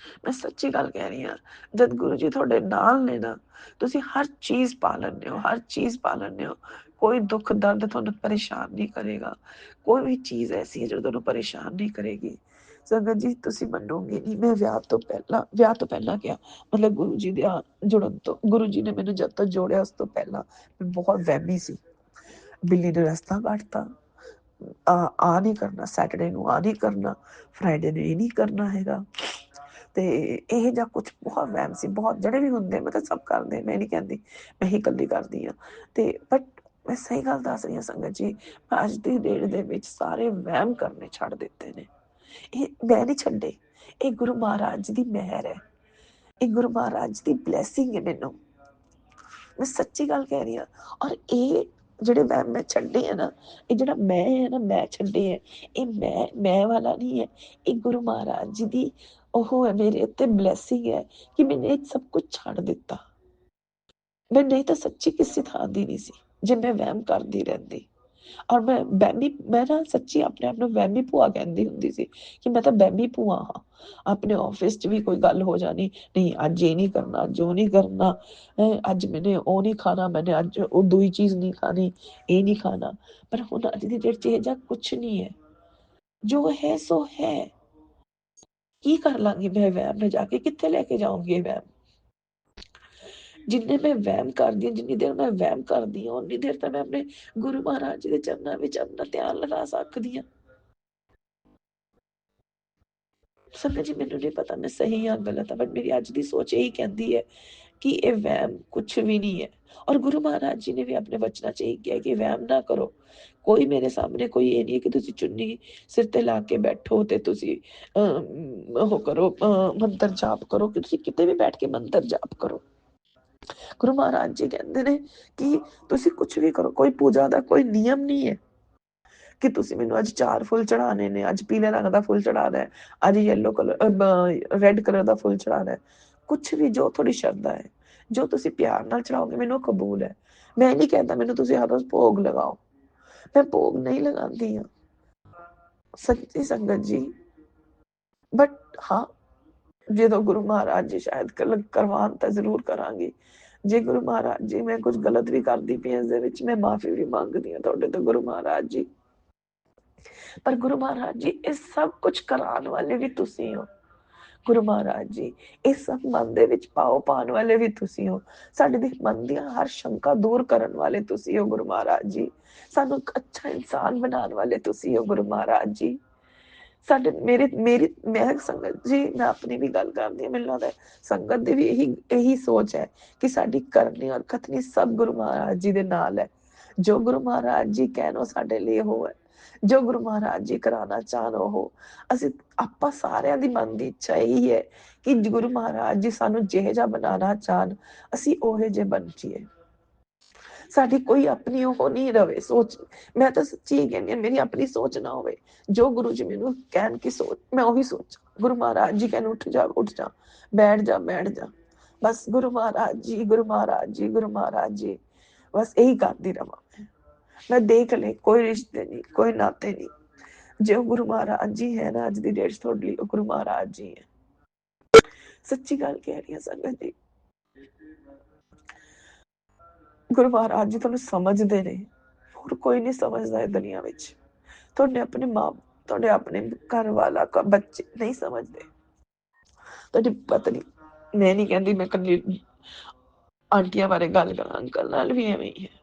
ਮੈਂ ਸੱਚੀ ਗੱਲ ਕਹਿ ਰਹੀ ਹਾਂ, ਜਦ ਗੁਰੂ ਜੀ ਤੁਹਾਡੇ ਨਾਲ ਨੇ ਨਾ, ਤੁਸੀਂ ਹਰ ਚੀਜ਼ ਪਾ ਲੈਂਦੇ ਹੋ, ਹਰ ਚੀਜ਼ ਪਾ ਲੈਂਦੇ ਹੋ। ਕੋਈ ਦੁੱਖ ਦਰਦ ਤੁਹਾਨੂੰ ਪਰੇਸ਼ਾਨ ਨਹੀਂ ਕਰੇਗਾ। ਕੋਈ ਵੀ ਚੀਜ਼ ਐਸੀ ਹੈ ਜੋ ਤੁਹਾਨੂੰ ਪਰੇਸ਼ਾਨ ਨਹੀਂ ਕਰੇਗੀ। ਸੰਗਤ ਜੀ, ਤੁਸੀਂ ਮੰਨੋਗੇ ਨਹੀਂ, ਮੈਂ ਵਿਆਹ ਤੋਂ ਪਹਿਲਾਂ ਕਿਹਾ, ਮਤਲਬ ਗੁਰੂ ਜੀ ਦੇ ਜੁੜਨ ਤੋਂ, ਗੁਰੂ ਜੀ ਨੇ ਮੈਨੂੰ ਜਦ ਤੱਕ ਜੋੜਿਆ ਉਸ ਤੋਂ ਪਹਿਲਾਂ ਮੈਂ ਬਹੁਤ ਵਹਿਮੀ ਸੀ। ਬਿੱਲੀ ਨੇ ਰਸਤਾ ਕੱਟਤਾ, ਆ ਨਹੀਂ ਕਰਨਾ, ਸੈਟਰਡੇ ਨੂੰ ਆ ਨਹੀਂ ਕਰਨਾ, ਫਰਾਈਡੇ ਨੂੰ ਇਹ ਨਹੀਂ ਕਰਨਾ ਹੈਗਾ। ਤੇ ਇਹ ਜਿਹਾ ਕੁਛ ਬਹੁਤ ਵਹਿਮ ਸੀ। ਬਹੁਤ ਜਿਹੜੇ ਵੀ ਹੁੰਦੇ ਮਤਲਬ ਸਭ ਕਰਦੇ, ਮੈਂ ਨਹੀਂ ਕਹਿੰਦੀ ਮੈਂ ਹੀ ਇਕੱਲੀ ਕਰਦੀ ਹਾਂ। ਤੇ ਬਟ ਮੈਂ ਸਹੀ ਗੱਲ ਦੱਸ ਰਹੀ ਹਾਂ ਸੰਗਤ ਜੀ, ਮੈਂ ਅੱਜ ਦੀ ਡੇਟ ਦੇ ਵਿੱਚ ਸਾਰੇ ਵਹਿਮ ਕਰਨੇ ਛੱਡ ਦਿੱਤੇ ਨੇ। ਇਹ ਮੈਂ ਨਹੀਂ ਛੱਡੇ, ਇਹ ਗੁਰੂ ਮਹਾਰਾਜ ਦੀ ਮਿਹਰ ਹੈ, ਇਹ ਗੁਰੂ ਮਹਾਰਾਜ ਦੀ ਬਲੈਸਿੰਗ ਹੈ ਮੈਨੂੰ। ਮੈਂ ਸੱਚੀ ਗੱਲ ਕਹਿ ਰਹੀ ਹਾਂ। ਔਰ ਇਹ ਜਿਹੜੇ ਮੈਂ ਛੱਡੇ ਆ ਨਾ, ਇਹ ਜਿਹੜਾ ਮੈਂ ਹੈ ਨਾ, ਮੈਂ ਛੱਡੇ ਹੈ, ਇਹ ਮੈਂ ਵਾਲਾ ਨਹੀਂ ਹੈ। ਇਹ ਗੁਰੂ ਮਹਾਰਾਜ ਜੀ ਦੀ ਉਹ ਹੈ, ਮੇਰੇ ਉੱਤੇ ਬਲੈਸਿੰਗ ਹੈ ਕਿ ਮੈंने ਇਹ ਸਭ ਕੁਝ ਛੱਡ ਦਿੱਤਾ। ਮੈਂ ਨਹੀਂ ਤਾਂ ਸੱਚੀ ਕਿਸੇ ਥਾਂ ਦੀ ਨਹੀਂ ਸੀ ਜੇ ਮੈਂ ਵਹਿਮ ਕਰਦੀ ਰਹਿੰਦੀ। ਔਰ ਮੈਂ ਨਾ ਸੱਚੀ ਆਪਣੇ ਆਪ ਨੂੰ ਵਹਿਮੀ ਭੂਆ ਕਹਿੰਦੀ ਹੁੰਦੀ ਸੀ ਕਿ ਮੈਂ ਤਾਂ ਵਹਿਮੀ ਭੂਆ ਹਾਂ। ਆਪਣੇ ਆਫਿਸ 'ਚ ਵੀ ਕੋਈ ਗੱਲ ਹੋ ਜਾਣੀ, ਨਹੀਂ ਅੱਜ ਇਹ ਨਹੀਂ ਕਰਨਾ, ਅੱਜ ਉਹ ਨਹੀਂ ਕਰਨਾ, ਅੱਜ ਮੈਨੇ ਉਹ ਨਹੀਂ ਖਾਣਾ, ਮੈਨੇ ਅੱਜ ਉਹ ਦੂਈ ਚੀਜ਼ ਨਹੀਂ ਖਾਣੀ, ਇਹ ਨਹੀਂ ਖਾਣਾ। ਪਰ ਹੁਣ ਅੱਜ ਦੀ ਡੇਟ 'ਚ ਇਹ ਜਿਹਾ ਕੁਛ ਨਹੀਂ ਹੈ, ਜੋ ਹੈ ਸੋ ਹੈ। ਕੀ ਕਰ ਲਾਂਗੀ ਮੈਂ ਵਹਿਮ में ਜਾ ਕੇ, ਕਿੱਥੇ ਲੈ ਕੇ ਜਾਊਂਗੀ ਇਹ ਵਹਿਮ? ਜਿੰਨੇ ਮੈਂ ਵਹਿਮ ਕਰਦੀ ਹਾਂ, ਜਿੰਨੀ ਦੇਰ ਮੈਂ ਵਹਿਮ ਕਰਦੀ ਹਾਂ, ਉਨੀ ਦੇਰ ਤਾਂ ਮੈਂ ਆਪਣੇ ਗੁਰੂ ਮਹਾਰਾਜ ਜੀ ਦੇ ਚਰਨਾਂ ਵਿੱਚ ਆਪਣਾ ਧਿਆਨ ਲਗਾ ਸਕਦੀ ਹਾਂ। ਸੰਗਤ ਜੀ, ਮੈਨੂੰ ਨਹੀਂ ਪਤਾ ਮੈਂ ਸਹੀ ਜਾਂ ਗਲਤ ਹਾਂ, ਬਟ ਮੇਰੀ ਅੱਜ ਦੀ ਸੋਚ ਇਹੀ ਕਹਿੰਦੀ ਹੈ ਕਿ ਇਹ ਵਹਿਮ ਕੁਛ ਵੀ ਨਹੀਂ ਹੈ। ਔਰ ਗੁਰੂ ਮਹਾਰਾਜ ਜੀ ਨੇ ਵੀ ਆਪਣੇ ਵਚਨਾਂ 'ਚ ਇਹੀ ਕਿਹਾ ਕਿ ਵਹਿਮ ਨਾ ਕਰੋ। ਕੋਈ ਮੇਰੇ ਸਾਹਮਣੇ ਕੋਈ ਇਹ ਨਹੀਂ ਹੈ ਕਿ ਤੁਸੀਂ ਚੁੰਨੀ ਸਿਰ ਤੇ ਲਾ ਕੇ ਬੈਠੋ ਤੇ ਤੁਸੀਂ ਉਹ ਕਰੋ, ਮੰਤਰ ਜਾਪ ਕਰੋ, ਕਿ ਤੁਸੀਂ ਕਿਤੇ ਵੀ ਬੈਠ ਕੇ ਮੰਤਰ ਜਾਪ ਕਰੋ। ਗੁਰੂ ਮਹਾਰਾਜ ਜੀ ਕਹਿੰਦੇ ਨੇ ਕਿ ਤੁਸੀਂ ਕੁਛ ਵੀ ਕਰੋ, ਕੋਈ ਪੂਜਾ ਦਾ ਕੋਈ ਨਿਯਮ ਨਹੀਂ ਹੈ ਕਿ ਤੁਸੀਂ ਮੈਨੂੰ ਅੱਜ 4 ਫੁੱਲ ਚੜਾਣੇ ਨੇ, ਅੱਜ ਪੀਲੇ ਰੰਗ ਦਾ ਫੁੱਲ ਚੜਾਣਾ ਹੈ, ਅੱਜ ਯੈਲੋ ਕਲਰ ਰੈਡ ਕਲਰ ਦਾ ਫੁੱਲ ਚੜਾਣਾ ਹੈ। ਕੁਛ ਵੀ ਜੋ ਤੁਹਾਡੀ ਸ਼ਰਧਾ ਹੈ, ਜੋ ਤੁਸੀਂ ਪਿਆਰ ਨਾਲ ਚੜਾਓਗੇ, ਮੈਨੂੰ ਕਬੂਲ ਹੈ। ਮੈਂ ਨਹੀਂ ਕਹਿੰਦਾ ਮੈਨੂੰ ਤੁਸੀਂ ਹਰ ਰੋਜ਼ ਭੋਗ ਲਗਾਓ, ਮੈਂ ਭੋਗ ਨਹੀਂ ਲਗਾਉਂਦੀ ਹਾਂ ਸੱਚੀ ਸੰਗਤ ਜੀ। ਬਟ ਹਾਂ, ਜਦੋਂ ਗੁਰੂ ਮਹਾਰਾਜ ਜੀ ਸ਼ਾਇਦ ਕਰਵਾਉਣ ਤਾਂ ਜ਼ਰੂਰ ਕਰਾਂਗੀ। ਜੇ ਗੁਰੂ ਮਹਾਰਾਜ ਜੀ ਮੈਂ ਕੁਝ ਗਲਤ ਵੀ ਕਰਦੀ ਪਈ ਇਸ ਦੇ ਵਿੱਚ, ਮੈਂ ਮਾਫੀ ਵੀ ਮੰਗਦੀ ਹਾਂ ਤੁਹਾਡੇ ਤੋਂ ਗੁਰੂ ਮਹਾਰਾਜ ਜੀ। ਪਰ ਗੁਰੂ ਮਹਾਰਾਜ ਜੀ, ਇਹ ਸਭ ਕੁਝ ਕਰਾਉਣ ਵਾਲੇ ਵੀ ਤੁਸੀਂ ਹੋ। ਗੁਰੂ ਮਹਾਰਾਜ ਜੀ, ਇਹ ਸਭ ਮਨ ਦੇ ਵਿੱਚ ਪਾਓ ਪਾਉਣ ਵਾਲੇ ਵੀ ਤੁਸੀਂ ਹੋ। ਸਾਡੇ ਦੇ ਮਨ ਦੀਆਂ ਹਰ ਸ਼ੰਕਾ ਦੂਰ ਕਰਨ ਵਾਲੇ ਤੁਸੀਂ ਹੋ ਗੁਰੂ ਮਹਾਰਾਜ ਜੀ। ਸਾਨੂੰ ਇੱਕ ਅੱਛਾ ਇਨਸਾਨ ਬਣਾਉਣ ਵਾਲੇ ਤੁਸੀਂ ਹੋ ਗੁਰੂ ਮਹਾਰਾਜ ਜੀ। ਸਾਡੇ ਮੈਂ ਸੰਗਤ ਜੀ, ਮੈਂ ਆਪਣੀ ਵੀ ਗੱਲ ਕਰਦੀ ਹਾਂ, ਮੈਨੂੰ ਲੱਗਦਾ ਸੰਗਤ ਦੀ ਵੀ ਇਹੀ ਸੋਚ ਹੈ ਕਿ ਸਾਡੀ ਕਰਨੀ ਔਰ ਕਥਨੀ ਸਭ ਗੁਰੂ ਮਹਾਰਾਜ ਜੀ ਦੇ ਨਾਲ ਹੈ। ਜੋ ਗੁਰੂ ਮਹਾਰਾਜ ਜੀ ਕਹਿਣ ਉਹ ਸਾਡੇ ਲਈ ਉਹ ਹੈ, ਜੋ ਗੁਰੂ ਮਹਾਰਾਜ ਜੀ ਕਰਾਉਣਾ ਚਾਹਣ ਉਹ। ਅਸੀਂ ਆਪਾਂ ਸਾਰਿਆਂ ਦੀ ਮਨ ਦੀ ਇੱਛਾ ਇਹੀ ਹੈ ਕਿ ਗੁਰੂ ਮਹਾਰਾਜ ਜੀ ਸਾਨੂੰ ਜਿਹੇ ਜਿਹਾ ਬਣਾਉਣਾ ਚਾਹਣ, ਅਸੀਂ ਉਹੇ ਜਿਹੇ ਬਣ ਜਾਈਏ। ਸਾਡੀ ਕੋਈ ਆਪਣੀ ਉਹ ਨਹੀਂ ਰਵੇ ਸੋਚ। ਮੈਂ ਤਾਂ ਸੱਚੀ ਕਹਿੰਦੀ ਹਾਂ, ਮੇਰੀ ਆਪਣੀ ਸੋਚ ਨਾ ਹੋਵੇ। ਜੋ ਗੁਰੂ ਜੀ ਮੈਨੂੰ ਕਹਿਣ ਕੀ ਸੋਚ, ਮੈਂ ਉਹੀ ਸੋਚ। ਗੁਰੂ ਮਹਾਰਾਜ ਜੀ ਕਹਿਣ ਉੱਠ ਜਾ, ਉੱਠ ਜਾ, ਬੈਠ ਜਾ, ਬੈਠ ਜਾ। ਬਸ ਗੁਰੂ ਮਹਾਰਾਜ ਜੀ, ਗੁਰੂ ਮਹਾਰਾਜ ਜੀ, ਗੁਰੂ ਮਹਾਰਾਜ ਜੀ, ਬਸ ਇਹੀ ਕਰਦੀ ਰਵਾਂ। ਮੈਂ ਦੇਖ ਲੈ, ਕੋਈ ਰਿਸ਼ਤੇ ਨਹੀਂ, ਕੋਈ ਨਾਤੇ ਨਹੀਂ। ਜੇ ਉਹ ਗੁਰੂ ਮਹਾਰਾਜ ਜੀ ਹੈ ਨਾ ਅੱਜ ਦੀ ਡੇਟ 'ਚ ਤੁਹਾਡੇ ਲਈ, ਉਹ ਗੁਰੂ ਮਹਾਰਾਜ ਜੀ ਹੈ। ਸੱਚੀ ਗੱਲ ਕਹਿ ਰਹੀ ਹਾਂ ਸੰਗਤ ਜੀ। ਗੁਰੂ ਮਹਾਰਾਜ ਜੀ ਤੁਹਾਨੂੰ ਸਮਝਦੇ ਨੇ, ਹੋਰ ਕੋਈ ਨਹੀਂ ਸਮਝਦਾ ਇਹ ਦੁਨੀਆ ਵਿੱਚ। ਤੁਹਾਡੇ ਆਪਣੇ ਮਾਂ, ਤੁਹਾਡੇ ਆਪਣੇ ਘਰ ਵਾਲਾ, ਬੱਚੇ ਨਹੀਂ ਸਮਝਦੇ। ਤੁਹਾਡੀ ਪਤਨੀ, ਮੈਂ ਨਹੀਂ ਕਹਿੰਦੀ ਮੈਂ ਕੱਲੀ ਆਂਟੀਆਂ ਬਾਰੇ ਗੱਲ ਕਰਾਂ, ਅੰਕਲ ਨਾਲ ਵੀ ਐਵੇਂ ਹੀ ਹੈ।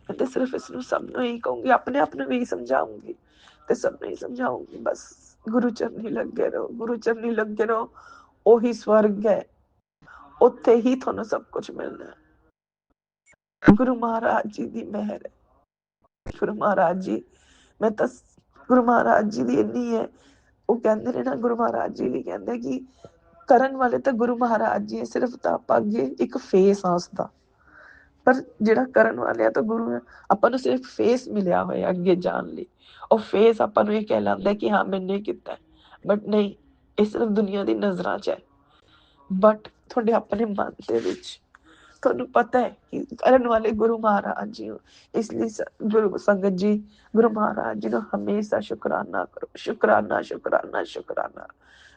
ਮੈਂ ਤਾਂ ਸਿਰਫ ਇਸ ਨੂੰ ਸਭ ਨੂੰ ਇਹੀ ਕਹੂੰਗੀ, ਆਪਣੇ ਆਪ ਨੂੰ ਵੀ ਇਹੀ ਸਮਝਾਉਂਗੀ ਤੇ ਸਭ ਨੂੰ ਹੀ ਸਮਝਾਉਂਗੀ, ਬਸ ਗੁਰੂ ਚਰਨੀ ਲੱਗੇ ਰਹੋ, ਗੁਰੂ ਚਰਨੀ ਲੱਗੇ ਰਹੋ। ਉਹੀ ਸਵਰਗ ਹੈ, ਉੱਥੇ ਹੀ ਤੁਹਾਨੂੰ ਸਭ ਕੁਝ ਮਿਲਣਾ ਹੈ। ਗੁਰੂ ਮਹਾਰਾਜ ਜੀ ਦੀ ਮਿਹਰ ਹੈ। ਗੁਰੂ ਮਹਾਰਾਜ ਜੀ, ਮੈਂ ਤਾਂ ਗੁਰੂ ਮਹਾਰਾਜ ਜੀ ਦੀ ਇੰਨੀ ਹੈ, ਉਹ ਕਹਿੰਦੇ ਨੇ ਨਾ, ਗੁਰੂ ਮਹਾਰਾਜ ਜੀ ਵੀ ਕਹਿੰਦੇ ਕਿ ਕਰਨ ਵਾਲੇ ਤਾਂ ਗੁਰੂ ਮਹਾਰਾਜ ਜੀ ਹੈ, ਸਿਰਫ ਤਾਂ ਆਪਾਂ ਅੱਗੇ ਇੱਕ ਫੇਸ ਆ ਉਸਦਾ। ਪਰ ਜਿਹੜਾ ਕਰਨ ਵਾਲੇ ਆ ਤਾਂ ਗੁਰੂ ਹੈ। ਆਪਾਂ ਨੂੰ ਸਿਰਫ ਫੇਸ ਮਿਲਿਆ ਹੋਇਆ ਅੱਗੇ ਜਾਣ ਲਈ। ਉਹ ਫੇਸ ਆਪਾਂ ਨੂੰ ਇਹ ਕਹਿਲਾਉਂਦਾ ਕਿ ਹਾਂ ਮੈਨੇ ਕੀਤਾ, ਬਟ ਨਹੀਂ, ਇਹ ਸਿਰਫ ਦੁਨੀਆ ਦੀ ਨਜ਼ਰਾਂ 'ਚ ਹੈ। ਬਟ ਤੁਹਾਡੇ ਆਪਣੇ ਮਨ ਦੇ ਵਿੱਚ ਤੁਹਾਨੂੰ ਪਤਾ ਹੈ ਕਿ ਕਰਨ ਵਾਲੇ ਗੁਰੂ ਮਹਾਰਾਜ ਜੀ ਹੋ। ਇਸ ਲਈ ਗੁਰੂ ਸੰਗਤ ਜੀ ਗੁਰੂ ਮਹਾਰਾਜ ਜੀ ਨੂੰ ਹਮੇਸ਼ਾ ਸ਼ੁਕਰਾਨਾ ਕਰੋ, ਸ਼ੁਕਰਾਨਾ ਸ਼ੁਕਰਾਨਾ ਸ਼ੁਕਰਾਨਾ।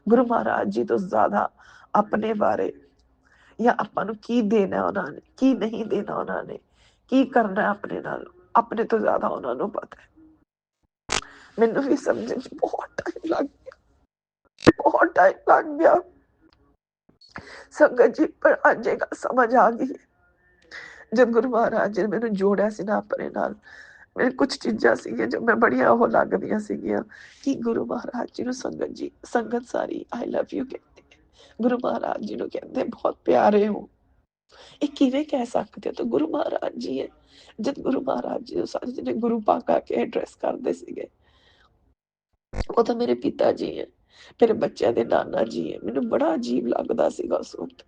ਗੁਰੂ ਮਹਾਰਾਜ ਜੀ ਤੋਂ ਜ਼ਿਆਦਾ ਆਪਣੇ ਬਾਰੇ ਜਾਂ ਆਪਾਂ ਨੂੰ ਕੀ ਦੇਣਾ ਉਹਨਾਂ ਨੇ, ਕੀ ਨਹੀਂ ਦੇਣਾ ਉਹਨਾਂ ਨੇ, ਕੀ ਕਰਨਾ ਆਪਣੇ ਨਾਲ, ਆਪਣੇ ਤੋਂ ਜ਼ਿਆਦਾ ਉਹਨਾਂ ਨੂੰ ਪਤਾ ਹੈ। ਮੈਨੂੰ ਵੀ ਸਮਝਣ ਚ ਬਹੁਤ ਟਾਈਮ ਲੱਗ ਗਿਆ, ਬਹੁਤ ਟਾਈਮ ਲੱਗ ਗਿਆ ਸੰਗਤ ਜੀ, ਪਰ ਅੱਜ ਇਹ ਗੱਲ ਸਮਝ ਆ ਗਈ। ਜਦ ਗੁਰੂ ਮਹਾਰਾਜ ਜੀ ਨੇ ਮੈਨੂੰ ਜੋੜਿਆ ਸੀ ਨਾ ਆਪਣੇ ਨਾਲ, ਮੇਰੇ ਕੁਝ ਚੀਜ਼ਾਂ ਸੀਗੀਆਂ ਜੋ ਮੈਂ ਬੜੀਆਂ ਉਹ ਲੱਗਦੀਆਂ ਸੀਗੀਆਂ ਕਿ ਗੁਰੂ ਮਹਾਰਾਜ ਜੀ ਨੂੰ ਸੰਗਤ ਜੀ, ਸੰਗਤ ਸਾਰੀ ਆਈ ਲਵ ਯੂ ਕਹਿੰਦੇ, ਗੁਰੂ ਮਹਾਰਾਜ ਜੀ ਨੂੰ ਕਹਿੰਦੇ ਬਹੁਤ ਪਿਆਰੇ ਹੋ। ਇਹ ਕਿਵੇਂ ਕਹਿ ਸਕਦੇ ਹੋ? ਤਾਂ ਗੁਰੂ ਮਹਾਰਾਜ ਜੀ ਹੈ। ਜਦ ਗੁਰੂ ਮਹਾਰਾਜ ਜੀ ਸਾਰੇ ਜਿਹਨੇ ਗੁਰੂ ਪਾਕਾ ਕੇ ਐਡਰੈਸ ਕਰਦੇ ਸੀਗੇ, ਉਹ ਤਾਂ ਮੇਰੇ ਪਿਤਾ ਜੀ ਹੈ, ਮੇਰੇ ਬੱਚਿਆਂ ਦੇ ਨਾਨਾ ਜੀ ਹੈ। ਮੈਨੂੰ ਬੜਾ ਅਜੀਬ ਲੱਗਦਾ ਸੀਗਾ ਉਸ ਵਕਤ,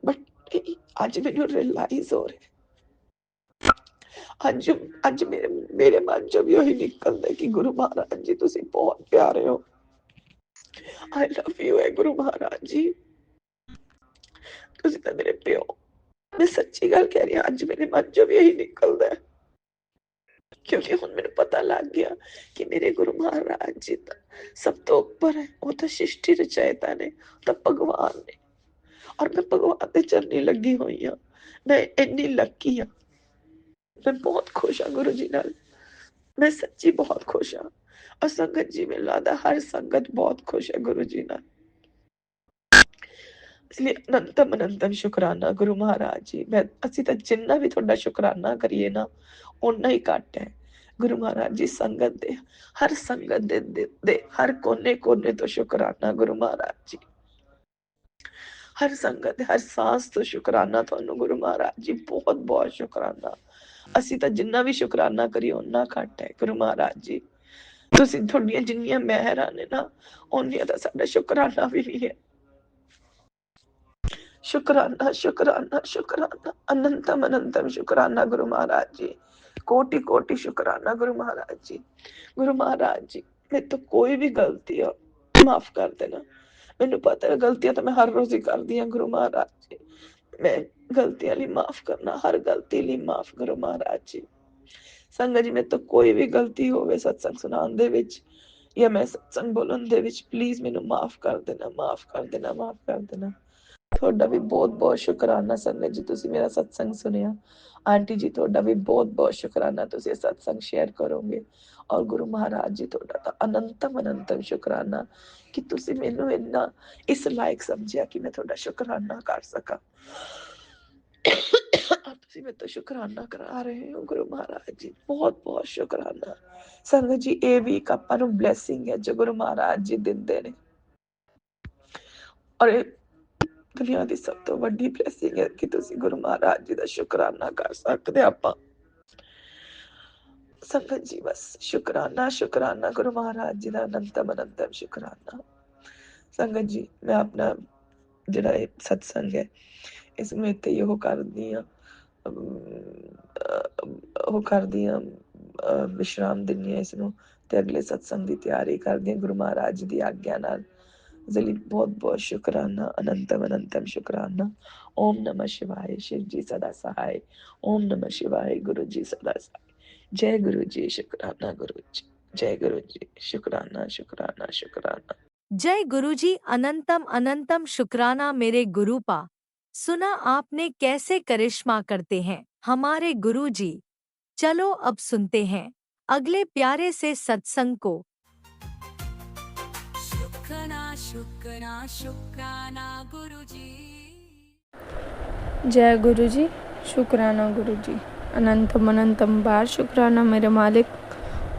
ਬਟ ਅੱਜ ਮੈਨੂੰ ਰਿਅਲਾਈਜ਼ ਹੋ ਰਿਹਾ, ਅੱਜ ਮੇਰੇ ਮਨ ਚੋਂ ਵੀ ਉਹੀ ਨਿਕਲਦਾ ਕਿ ਗੁਰੂ ਮਹਾਰਾਜ ਜੀ ਤੁਸੀਂ ਬਹੁਤ ਪਿਆਰੇ ਹੋ। ਆਈ ਲਵ ਯੂ ਹੈ ਗੁਰੂ ਮਹਾਰਾਜ ਜੀ, ਤੁਸੀਂ ਤਾਂ ਮੇਰੇ ਪਿਓ। ਮੈਂ ਸੱਚੀ ਗੱਲ ਕਹਿ ਰਹੀ ਹਾਂ, ਅੱਜ ਮੇਰੇ ਮਨ ਚੋਂ ਵੀ ਇਹੀ ਨਿਕਲਦਾ ਹੈ, ਕਿਉਂਕਿ ਹੁਣ ਮੈਨੂੰ ਪਤਾ ਲੱਗ ਗਿਆ ਕਿ ਮੇਰੇ ਗੁਰੂ ਮਹਾਰਾਜ ਜੀ ਤਾਂ ਸਭ ਤੋਂ ਉੱਪਰ ਹੈ। ਉਹ ਤਾਂ ਸ੍ਰਿਸ਼ਟੀ ਰਚਾਇਤਾ ਨੇ, ਤਾਂ ਭਗਵਾਨ ਨੇ, ਔਰ ਮੈਂ ਭਗਵਾਨ ਦੇ ਚਰਨੀ ਲੱਗੀ ਹੋਈ ਹਾਂ। ਮੈਂ ਇੰਨੀ ਲੱਕੀ ਹਾਂ, ਮੈਂ ਬਹੁਤ ਖੁਸ਼ ਹਾਂ ਗੁਰੂ ਜੀ ਨਾਲ, ਮੈਂ ਸੱਚੀ ਬਹੁਤ ਖੁਸ਼ ਹਾਂ। ਔਰ ਸੰਗਤ ਜੀ, ਮੈਨੂੰ ਲੱਗਦਾ ਹਰ ਸੰਗਤ ਬਹੁਤ ਖੁਸ਼ ਹੈ ਗੁਰੂ ਜੀ ਨਾਲ। ਇਸ ਲਈ ਅਨੰਤਮ ਅਨੰਤਮ ਸ਼ੁਕਰਾਨਾ ਗੁਰੂ ਮਹਾਰਾਜ ਜੀ। ਅਸੀਂ ਤਾਂ ਜਿੰਨਾ ਵੀ ਤੁਹਾਡਾ ਸ਼ੁਕਰਾਨਾ ਕਰੀਏ ਨਾ, ਓਨਾ ਹੀ ਘੱਟ ਹੈ। ਗੁਰੂ ਮਹਾਰਾਜ ਜੀ ਸੰਗਤ ਦੇ, ਹਰ ਸੰਗਤ ਦੇ ਹਰ ਕੋਨੇ ਕੋਨੇ ਤੋਂ ਸ਼ੁਕਰਾਨਾ ਗੁਰੂ ਮਹਾਰਾਜ ਜੀ, ਹਰ ਸੰਗਤ ਦੇ ਹਰ ਸਾਂਸ ਤੋਂ ਸ਼ੁਕਰਾਨਾ ਤੁਹਾਨੂੰ ਗੁਰੂ ਮਹਾਰਾਜ ਜੀ, ਬਹੁਤ ਬਹੁਤ ਸ਼ੁਕਰਾਨਾ। ਅਸੀਂ ਤਾਂ ਜਿੰਨਾ ਵੀ ਸ਼ੁਕਰਾਨਾ ਕਰੀਏ ਓਨਾ ਘੱਟ ਹੈ ਗੁਰੂ ਮਹਾਰਾਜ ਜੀ। ਤੁਸੀਂ, ਤੁਹਾਡੀਆਂ ਜਿੰਨੀਆਂ ਮਿਹਰਾਂ ਨੇ ਨਾ, ਓਨੀਆਂ ਤਾਂ ਸਾਡਾ ਸ਼ੁਕਰਾਨਾ ਵੀ ਨਹੀਂ ਹੈ। शुक्राना शुक्राना शुक्राना, अनंतम अनंतम शुक्राना गुरु महाराज जी, कोटि कोटि शुक्राना गुरु महाराज जी। गुरु महाराज जी, मेरे तो कोई भी गलती हो माफ कर देना। मैनू पता है गलतियां तो मैं हर रोज ही कर दी हैं गुरु महाराज जी, मैं गलतियां लिए माफ करना, हर गलती लिए माफ गुरु महाराज जी। संगत जी, मेरे तो कोई भी गलती होवे सत्संग सुनाउण दे विच या मैं सत्संग बोलण दे विच, प्लीज मैनू माफ कर देना, माफ कर देना, माफ कर देना। ਤੁਹਾਡਾ ਵੀ ਬਹੁਤ ਬਹੁਤ ਸ਼ੁਕਰਾਨਾ ਸੰਗਤ ਜੀ, ਤੁਸੀਂ ਮੇਰਾ ਸਤਸੰਗ ਸੁਣਿਆ। ਆਂਟੀ ਜੀ, ਤੁਹਾਡਾ ਵੀ ਬਹੁਤ ਬਹੁਤ ਸ਼ੁਕਰਾਨਾ, ਤੁਸੀਂ ਇਹ ਸਤਸੰਗ ਸ਼ੇਅਰ ਕਰੋਗੇ। ਔਰ ਗੁਰੂ ਮਹਾਰਾਜ ਜੀ, ਤੁਹਾਡਾ ਤਾਂ ਅਨੰਤਮ ਅਨੰਤਮ ਸ਼ੁਕਰਾਨਾ ਕਿ ਤੁਸੀਂ ਮੈਨੂੰ ਇੰਨਾ ਇਸ ਲਾਇਕ ਸਮਝਿਆ ਕਿ ਮੈਂ ਤੁਹਾਡਾ ਸ਼ੁਕਰਾਨਾ ਕਰ ਸਕਾਂ। ਤੁਸੀਂ ਮੇਰੇ ਤੋਂ ਸ਼ੁਕਰਾਨਾ ਕਰਾ ਰਹੇ ਹੋ ਗੁਰੂ ਮਹਾਰਾਜ ਜੀ, ਬਹੁਤ ਬਹੁਤ ਸ਼ੁਕਰਾਨਾ। ਸੰਗਤ ਜੀ, ਇਹ ਵੀ ਇੱਕ ਆਪਾਂ ਨੂੰ ਬਲੈਸਿੰਗ ਹੈ ਜੋ ਗੁਰੂ ਮਹਾਰਾਜ ਜੀ ਦਿੰਦੇ ਨੇ, ਔਰ ਇਹ ਦੁਨੀਆ ਦੀ ਸਭ ਤੋਂ ਵੱਡੀ ਬਲੈਸਿੰਗ ਹੈ ਕਿ ਤੁਸੀਂ ਗੁਰੂ ਮਹਾਰਾਜ ਜੀ ਦਾ ਸ਼ੁਕਰਾਨਾ ਕਰ ਸਕਦੇ। ਆਪਾਂ ਸੰਗਤ ਜੀ, ਬਸ ਸ਼ੁਕਰਾਨਾ ਸ਼ੁਕਰਾਨਾ ਗੁਰੂ ਮਹਾਰਾਜ ਜੀ ਦਾ, ਅਨੰਤਮ ਅਨੰਤਮ ਸ਼ੁਕਰਾਨਾ। ਸੰਗਤ ਜੀ, ਮੈਂ ਆਪਣਾ ਜਿਹੜਾ ਇਹ ਸਤਸੰਗ ਹੈ, ਇਸ ਨੂੰ ਇੱਥੇ ਉਹ ਕਰਦੀ ਹਾਂ, ਵਿਸ਼ਰਾਮ ਦਿੰਦੀ ਹਾਂ ਇਸ ਨੂੰ, ਤੇ ਅਗਲੇ ਸਤਸੰਗ ਦੀ ਤਿਆਰੀ ਕਰਦੀ ਹਾਂ ਗੁਰੂ ਮਹਾਰਾਜ ਜੀ ਦੀ ਆਗਿਆ ਨਾਲ। इसलिए बहुत बहुत शुक्राना, अनंतम अनंतम शुक्राना। ओम नमः शिवाय, शिव जी सदा सहाय। ओम नमः शिवाय, गुरु जी सदा सहाय। जय गुरु जी, शुक्राना गुरु जी, जय गुरु जी, शुक्राना शुक्राना शुक्राना। जय गुरुजी, अनंतम अनंतम शुक्राना मेरे गुरुपा। सुना आपने कैसे करिश्मा करते हैं हमारे गुरुजी। चलो अब सुनते हैं अगले प्यारे से सत्संग को। शुक्राना शुक्राना गुरुजी। जय गुरु जी, शुक्राना गुरु जी, अनंतम अनंतम बार शुक्राना मेरे मालिक।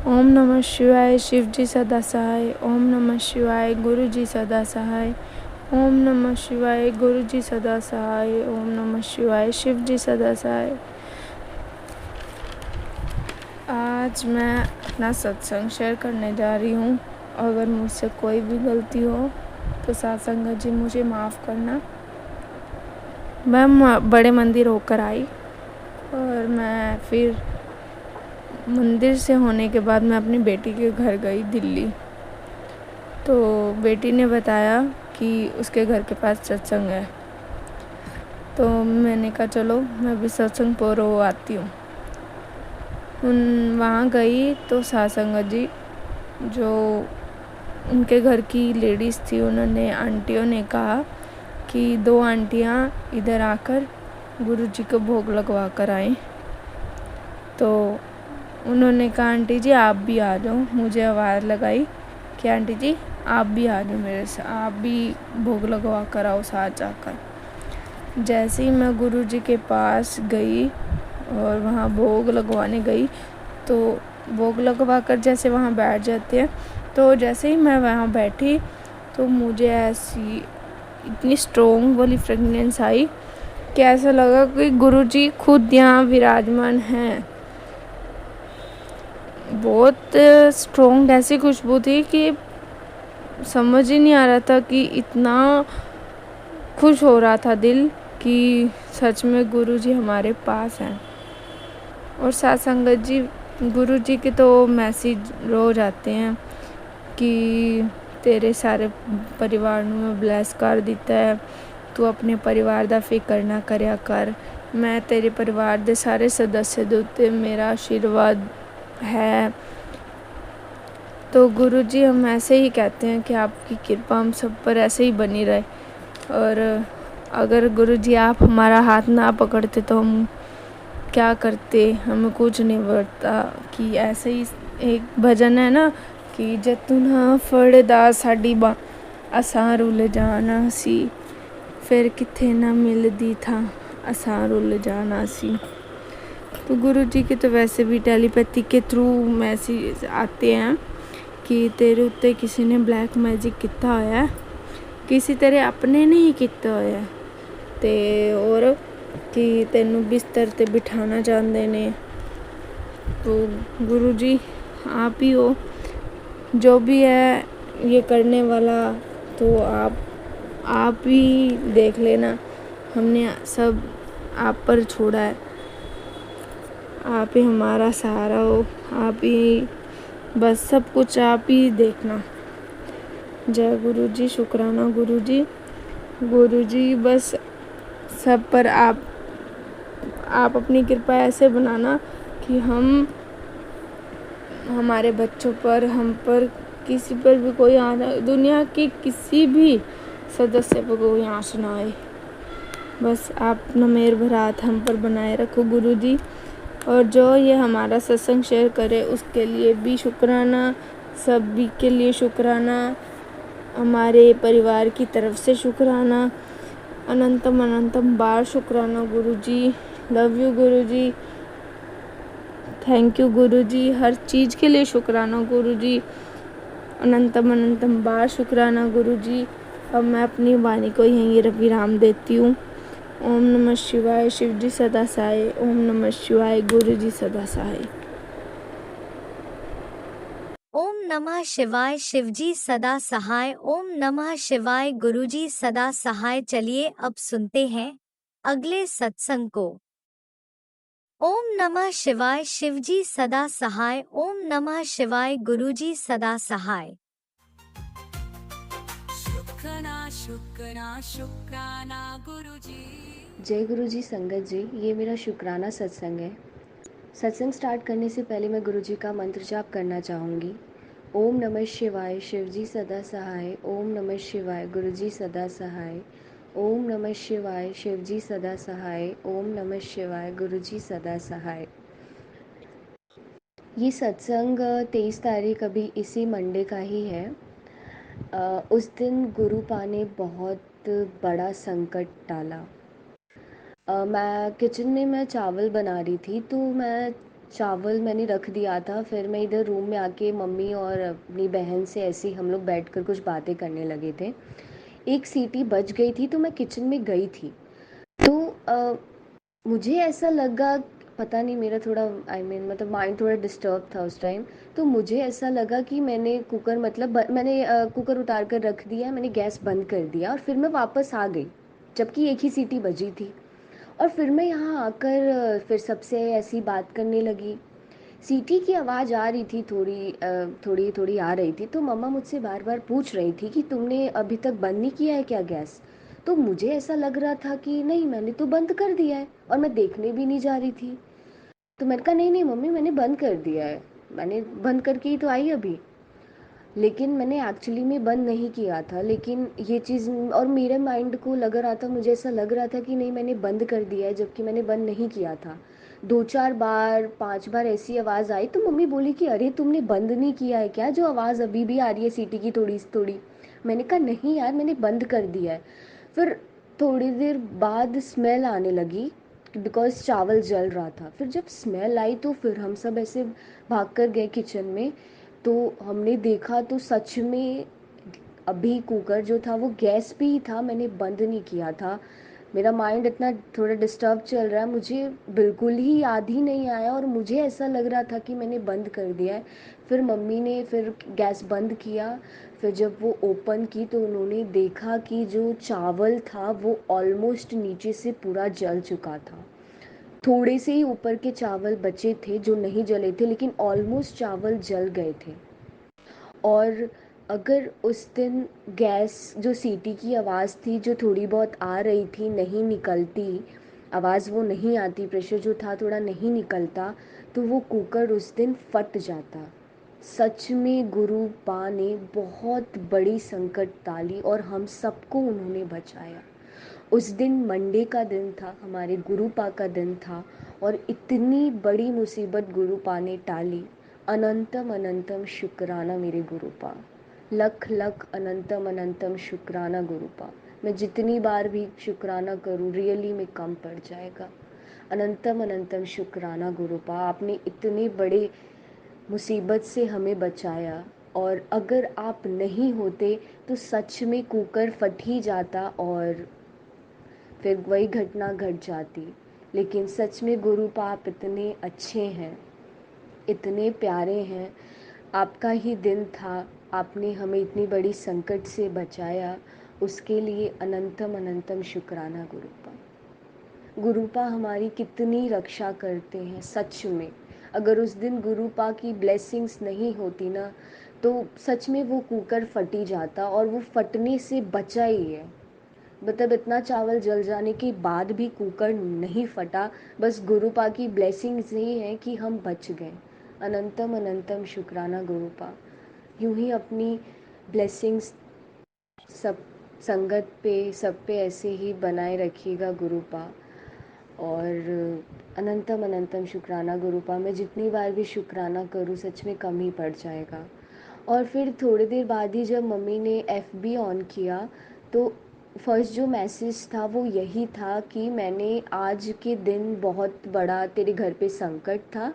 ओम नमः शिवाय, शिव जी सदा सहाय। ओम नमः शिवाय, गुरु जी सदा सहाय। ओम नमः शिवाय, गुरु जी सदा सहाय। ओम नमः शिवाय, शिव जी सदा सहाय। आज मैं अपना सत्संग शेयर करने जा रही हूँ। अगर मुझसे कोई भी गलती हो तो सत्संग जी मुझे माफ़ करना। मैं बड़े मंदिर होकर आई और मैं फिर मंदिर से होने के बाद मैं अपनी बेटी के घर गई दिल्ली। तो बेटी ने बताया कि उसके घर के पास सत्संग है। तो मैंने कहा चलो मैं भी सत्संग पोरो आती हूँ। वहाँ गई तो सासंगत जी जो उनके घर की लेडीज़ थी, उन्होंने आंटियों ने कहा कि 2 आंटियाँ इधर आकर गुरुजी को भोग लगवा कर आएँ। तो उन्होंने कहा आंटी जी आप भी आ जाओ। मुझे आवाज़ लगाई कि आंटी जी आप भी आ जाओ मेरे साथ, आप भी भोग लगवा कर आओ साथ जाकर। जैसे ही मैं गुरुजी के पास गई और वहाँ भोग लगवाने गई, तो भोग लगवा कर जैसे वहाँ बैठ जाते हैं, तो जैसे ही मैं वहाँ बैठी तो मुझे ऐसी इतनी स्ट्रॉन्ग वाली फ्रेगनेंस आई कि ऐसा लगा कि गुरुजी खुद यहाँ विराजमान हैं। बहुत स्ट्रॉन्ग ऐसी खुशबू थी कि समझ ही नहीं आ रहा था कि इतना खुश हो रहा था दिल कि सच में गुरुजी हमारे पास हैं। और साथ संगत जी गुरुजी के तो मैसेज रोज आते हैं कि तेरे सारे परिवार ਨੂੰ मैं ब्लैस कर ਦਿੱਤਾ है, तू अपने परिवार ਦਾ ਫਿਕਰ ना करिया कर, मैं तेरे परिवार ਦੇ ਸਾਰੇ सदस्य ਦੇ ਉੱਤੇ मेरा आशीर्वाद है। तो गुरुजी हम ऐसे ही कहते हैं कि आपकी कृपा हम सब पर ऐसे ही बनी रहे। और अगर गुरुजी आप हमारा हाथ ना पकड़ते तो हम क्या करते, हमें कुछ नहीं बढ़ता। कि ऐसे ही एक भजन है ना कि जतू ना फड़दा साडी बा असां रुल जाना सी, फिर किथे ना मिलदी था असां रुल जाना सी। तो गुरुजी के तो वैसे भी टेलीपैथी के थ्रू मैसेज आते हैं कि तेरे उत्ते किसी ने ब्लैक मैजिक किया होया है, किसी तेरे अपने ने ही किया होया है, ते और कि तेनू बिस्तर ते बिठाना चाहते ने। तो गुरुजी आप ही हो जो भी है ये करने वाला, तो आप ही देख लेना। हमने सब आप पर छोड़ा है, आप ही हमारा सहारा हो, आप ही बस सब कुछ आप ही देखना। जय गुरुजी, शुक्राना गुरुजी। गुरुजी बस सब पर आप अपनी कृपा ऐसे बनाना कि हम हमारे बच्चों पर, हम पर, किसी पर भी कोई आना, दुनिया के किसी भी सदस्य पर कोई आँच ना आए। बस आप अपना मेहर भरा हाथ हम पर बनाए रखो गुरुजी। और जो ये हमारा सत्संग शेयर करे उसके लिए भी शुक्राना, सभी के लिए शुक्राना, हमारे परिवार की तरफ से शुक्राना, अनंतम अनंतम बार शुक्राना Guruji. Love you Guruji, thank you Guruji, हर चीज़ के लिए शुक्राना गुरुजी, अनंतम अनंतम बार शुक्राना गुरुजी। अब मैं अपनी वाणी को यहीं विराम देती हूँ। ओम नमः शिवाय, शिव जी सदा सहाय। ओम नमः शिवाय, गुरु जी सदा सहाय। ओम नमः शिवाय, शिवजी सदा सहाय। ओम नमः शिवाय, गुरुजी सदा सहाय। चलिए अब सुनते हैं अगले सत्संग को। ओम नमः शिवाय, शिवजी सदा सहाय। ओम नमः शिवाय, गुरुजी सदा सहाय। शुक्राना शुक्राना शुक्राना गुरुजी। जय गुरु जी संगत जी, ये मेरा शुक्राना सत्संग है। सत्संग स्टार्ट करने से पहले मैं गुरु जी का मंत्र जाप करना चाहूँगी। ओम नमः शिवाय, शिव जी सदा सहाय। ओम नमः शिवाय, गुरु जी सदा सहाय। ओम नमः शिवाय, शिव जी सदा सहाय। ओम नमः शिवाय, गुरु जी सदा सहाय। ये सत्संग 23 तारीख अभी इसी मंडे का ही है। उस दिन गुरुपा ने बहुत बड़ा संकट टाला। मैं किचन में मैं चावल बना रही थी, तो चावल मैंने रख दिया था। फिर मैं इधर रूम में आके मम्मी और अपनी बहन से ऐसे ही हम लोग बैठकर कुछ बातें करने लगे थे। एक सीटी बज गई थी तो मैं किचन में गई थी। तो मुझे ऐसा लगा, पता नहीं, मेरा थोड़ा मतलब माइंड थोड़ा डिस्टर्ब था उस टाइम। तो मुझे ऐसा लगा कि मैंने कुकर मैंने कुकर उतार कर रख दिया, मैंने गैस बंद कर दिया और फिर मैं वापस आ गई, जबकि एक ही सीटी बजी थी। और फिर मैं यहाँ आकर फिर सबसे ऐसी बात करने लगी। सीटी की आवाज़ आ रही थी, थोड़ी थोड़ी आ रही थी। तो मम्मा मुझसे बार बार पूछ रही थी कि तुमने अभी तक बंद नहीं किया है क्या गैस। तो मुझे ऐसा लग रहा था कि नहीं, मैंने तो बंद कर दिया है और मैं देखने भी नहीं जा रही थी। तो मैंने कहा नहीं नहीं मम्मी, मैंने बंद कर दिया है, मैंने बंद करके ही तो आई अभी। लेकिन मैंने एक्चुअली में बंद नहीं किया था, लेकिन ये चीज़ और मेरे माइंड को लग रहा था, मुझे ऐसा लग रहा था कि नहीं मैंने बंद कर दिया है, जबकि मैंने बंद नहीं किया था। 2-4 बार 5 बार ऐसी आवाज़ आई तो मम्मी बोली कि अरे तुमने बंद नहीं किया है क्या, जो आवाज़ अभी भी आ रही है सीटी की थोड़ी थोड़ी। मैंने कहा नहीं यार, मैंने बंद कर दिया है। फिर थोड़ी देर बाद स्मेल आने लगी, बिकॉज़ चावल जल रहा था। फिर जब स्मेल आई तो फिर हम सब ऐसे भाग कर गए किचन में, तो हमने देखा तो सच में अभी कुकर जो था वो गैस पे ही था, मैंने बंद नहीं किया था। मेरा माइंड इतना थोड़ा डिस्टर्ब चल रहा है, मुझे बिल्कुल ही याद ही नहीं आया और मुझे ऐसा लग रहा था कि मैंने बंद कर दिया है। फिर मम्मी ने फिर गैस बंद किया। फिर जब वो ओपन की तो उन्होंने देखा कि जो चावल था वो ऑलमोस्ट नीचे से पूरा जल चुका था। थोड़े से ही ऊपर के चावल बचे थे जो नहीं जले थे, लेकिन ऑलमोस्ट चावल जल गए थे। और अगर उस दिन गैस जो सीटी की आवाज़ थी जो थोड़ी बहुत आ रही थी नहीं निकलती, आवाज़ वो नहीं आती, प्रेशर जो था थोड़ा नहीं निकलता, तो वो कुकर उस दिन फट जाता। सच में गुरु पा ने बहुत बड़ी संकट टाली और हम सबको उन्होंने बचाया। उस दिन मंडे का दिन था, हमारे गुरुपा का दिन था, और इतनी बड़ी मुसीबत गुरुपा ने टाली। अनंतम अनंतम शुक्राना मेरे गुरुपा, लख लख अनंतम अनंतम शुक्राना गुरुपा। मैं जितनी बार भी शुक्राना करूं रियली में कम पड़ जाएगा। अनंतम अनंतम शुक्राना गुरुपा, आपने इतने बड़े मुसीबत से हमें बचाया, और अगर आप नहीं होते तो सच में कुकर फट ही जाता और फिर वही घटना घट जाती। लेकिन सच में गुरुपा आप इतने अच्छे हैं, इतने प्यारे हैं। आपका ही दिन था, आपने हमें इतनी बड़ी संकट से बचाया, उसके लिए अनंतम अनंतम शुक्राना गुरुपा। गुरुपा हमारी कितनी रक्षा करते हैं सच में। अगर उस दिन गुरुपा की ब्लेसिंग्स नहीं होती ना, तो सच में वो कुकर फट ही जाता, और वो फटने से बचा ही है। मतलब इतना चावल जल जाने के बाद भी कुकर नहीं फटा, बस गुरुपा की ब्लेसिंग्स ही हैं कि हम बच गए। अनंतम अनंतम शुक्राना गुरुपा। यूं ही अपनी ब्लेसिंग्स सब संगत पे, सब पे ऐसे ही बनाए रखिएगा गुरुपा। और अनंतम अनंतम शुक्राना गुरुपा, मैं जितनी बार भी शुक्राना करूँ सच में कम ही पड़ जाएगा। और फिर थोड़ी देर बाद ही जब मम्मी ने एफबी ऑन किया, तो फर्स्ट जो मैसेज था वो यही था कि मैंने आज के दिन बहुत बड़ा तेरे घर पे संकट था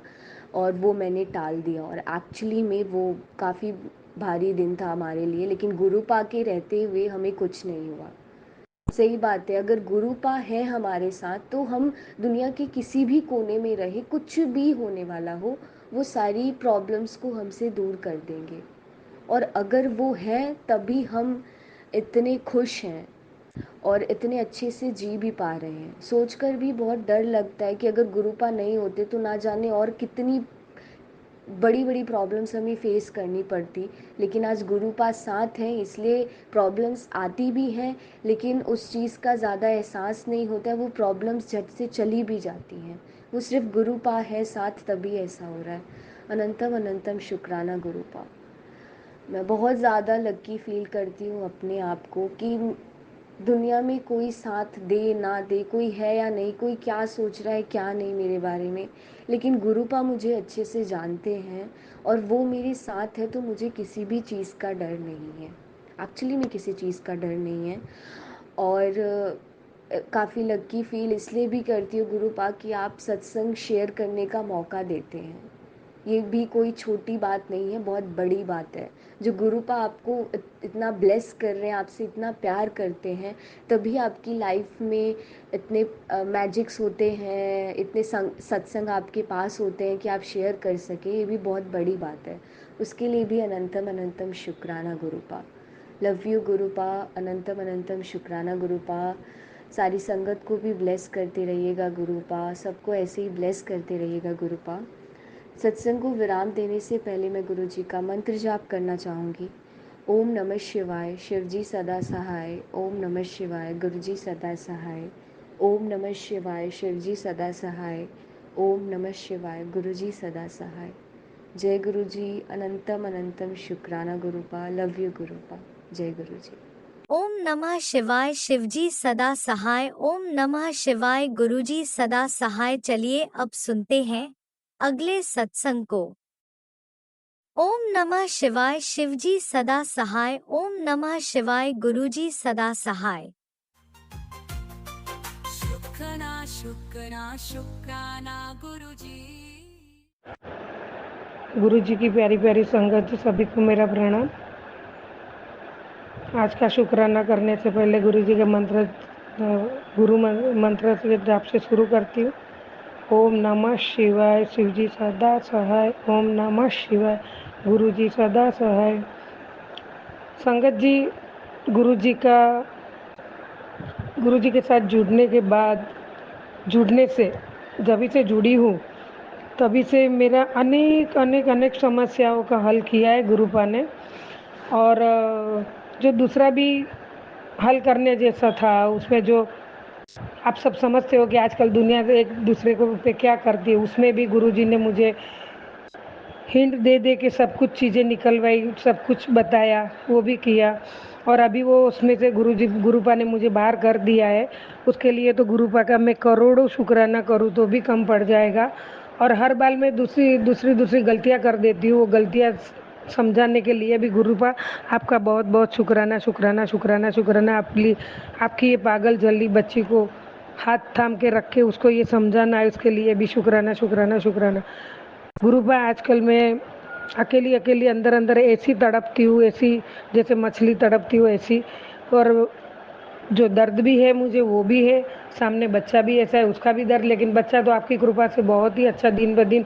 और वो मैंने टाल दिया। और एक्चुअली में वो काफ़ी भारी दिन था हमारे लिए, लेकिन गुरुपा के रहते हुए हमें कुछ नहीं हुआ। सही बात है, अगर गुरुपा है हमारे साथ तो हम दुनिया के किसी भी कोने में रहे, कुछ भी होने वाला हो, वो सारी प्रॉब्लम्स को हमसे दूर कर देंगे। और अगर वो है तभी हम इतने खुश हैं और इतने अच्छे से जी भी पा रहे हैं। सोचकर भी बहुत डर लगता है कि अगर गुरुपा नहीं होते तो ना जाने और कितनी बड़ी बड़ी प्रॉब्लम्स हमें फेस करनी पड़ती। लेकिन आज गुरुपा साथ हैं, इसलिए प्रॉब्लम्स आती भी हैं, लेकिन उस चीज़ का ज़्यादा एहसास नहीं होता है, वो प्रॉब्लम्स झट से चली भी जाती हैं। वो सिर्फ गुरुपा है साथ तभी ऐसा हो रहा है। अनंतम अनंतम शुक्राना गुरुपा। मैं बहुत ज़्यादा लकी फील करती हूँ अपने आप को कि दुनिया में कोई साथ दे ना दे, कोई है या नहीं, कोई क्या सोच रहा है क्या नहीं मेरे बारे में, लेकिन गुरुपा मुझे अच्छे से जानते हैं और वो मेरे साथ है, तो मुझे किसी भी चीज़ का डर नहीं है। एक्चुअली में किसी चीज़ का डर नहीं है। और काफ़ी लकी फील इसलिए भी करती हूँ गुरुपा कि आप सत्संग शेयर करने का मौका देते हैं। ये भी कोई छोटी बात नहीं है, बहुत बड़ी बात है। जो गुरुपा आपको इतना ब्लेस कर रहे हैं, आपसे इतना प्यार करते हैं, तभी आपकी लाइफ में इतने मैजिक्स होते हैं, इतने सत्संग आपके पास होते हैं कि आप शेयर कर सकें। ये भी बहुत बड़ी बात है। उसके लिए भी अनंतम अनंतम शुक्राना गुरुपा। Love you गुरुपा। अनंतम अनंतम शुक्राना गुरुपा। सारी संगत को भी ब्लेस करते रहिएगा गुरुपा, सबको ऐसे ही ब्लेस करते रहिएगा गुरुपा। सत्संग को विराम देने से पहले मैं गुरु जी का मंत्र जाप करना चाहूँगी। ओम नमः शिवाय शिवजी सदा सहाय। ओम नमः शिवाय गुरुजी सदा सहाय। ओम नमः शिवाय शिवजी सदा सहाय। ओम नमः शिवाय गुरुजी सदा सहाय। जय गुरुजी। अनंतम अनंतम शुक्राना गुरुपा। Love you गुरुपा। जय गुरुजी। ओम नमः शिवाय शिवजी सदा सहाय। ओम नमः शिवाय गुरुजी सदा सहाय। चलिए अब सुनते हैं अगले सत्संग को। ओम नमः शिवाय शिवजी सदा सहाय। ओम नमः शिवाय गुरुजी सदा सहाय। शुक्राना शुक्राना शुक्राना गुरुजी। गुरु जी की प्यारी प्यारी संगत, सभी को मेरा प्रणाम। आज का शुक्राना करने से पहले गुरु जी के मंत्र गुरु मंत्र से जाप से शुरू करती हूँ। ओम नमः शिवाय शिवजी सदा सहाय। ओम नमः शिवाय गुरु जी सदा सहाय। संगत जी, गुरु जी के साथ जुड़ने के बाद, जुड़ने से जब से जुड़ी हूँ तभी से मेरा अनेक अनेक अनेक समस्याओं का हल किया है गुरुपा ने। और जो दूसरा भी हल करने जैसा था उसमें जो आप सब समझते हो कि आजकल दुनिया एक दूसरे को पे क्या करती है, उसमें भी गुरुजी ने मुझे हिंट दे दे के सब कुछ चीज़ें निकलवाई, सब कुछ बताया, वो भी किया। और अभी वो उसमें से गुरुपा ने मुझे बाहर कर दिया है। उसके लिए तो गुरुपा का मैं करोड़ों शुक्राना करूँ तो भी कम पड़ जाएगा। और हर बार मैं दूसरी गलतियाँ कर देती हूँ। वो गलतियाँ समझाने के लिए भी गुरुपा आपका बहुत बहुत शुक्राना शुक्राना शुक्राना शुक्राना। आपकी ये पागल जल्दी बच्ची को हाथ थाम के रख के उसको ये समझाना है, उसके लिए भी शुक्राना शुक्राना शुक्राना। गुरुपा आजकल मैं अकेली अकेली अंदर अंदर ऐसी तड़पती हूँ, ऐसी जैसे मछली तड़पती हूँ ऐसी। और जो दर्द भी है मुझे वो भी है, सामने बच्चा भी ऐसा है उसका भी दर्द। लेकिन बच्चा तो आपकी कृपा से बहुत ही अच्छा, दिन ब दिन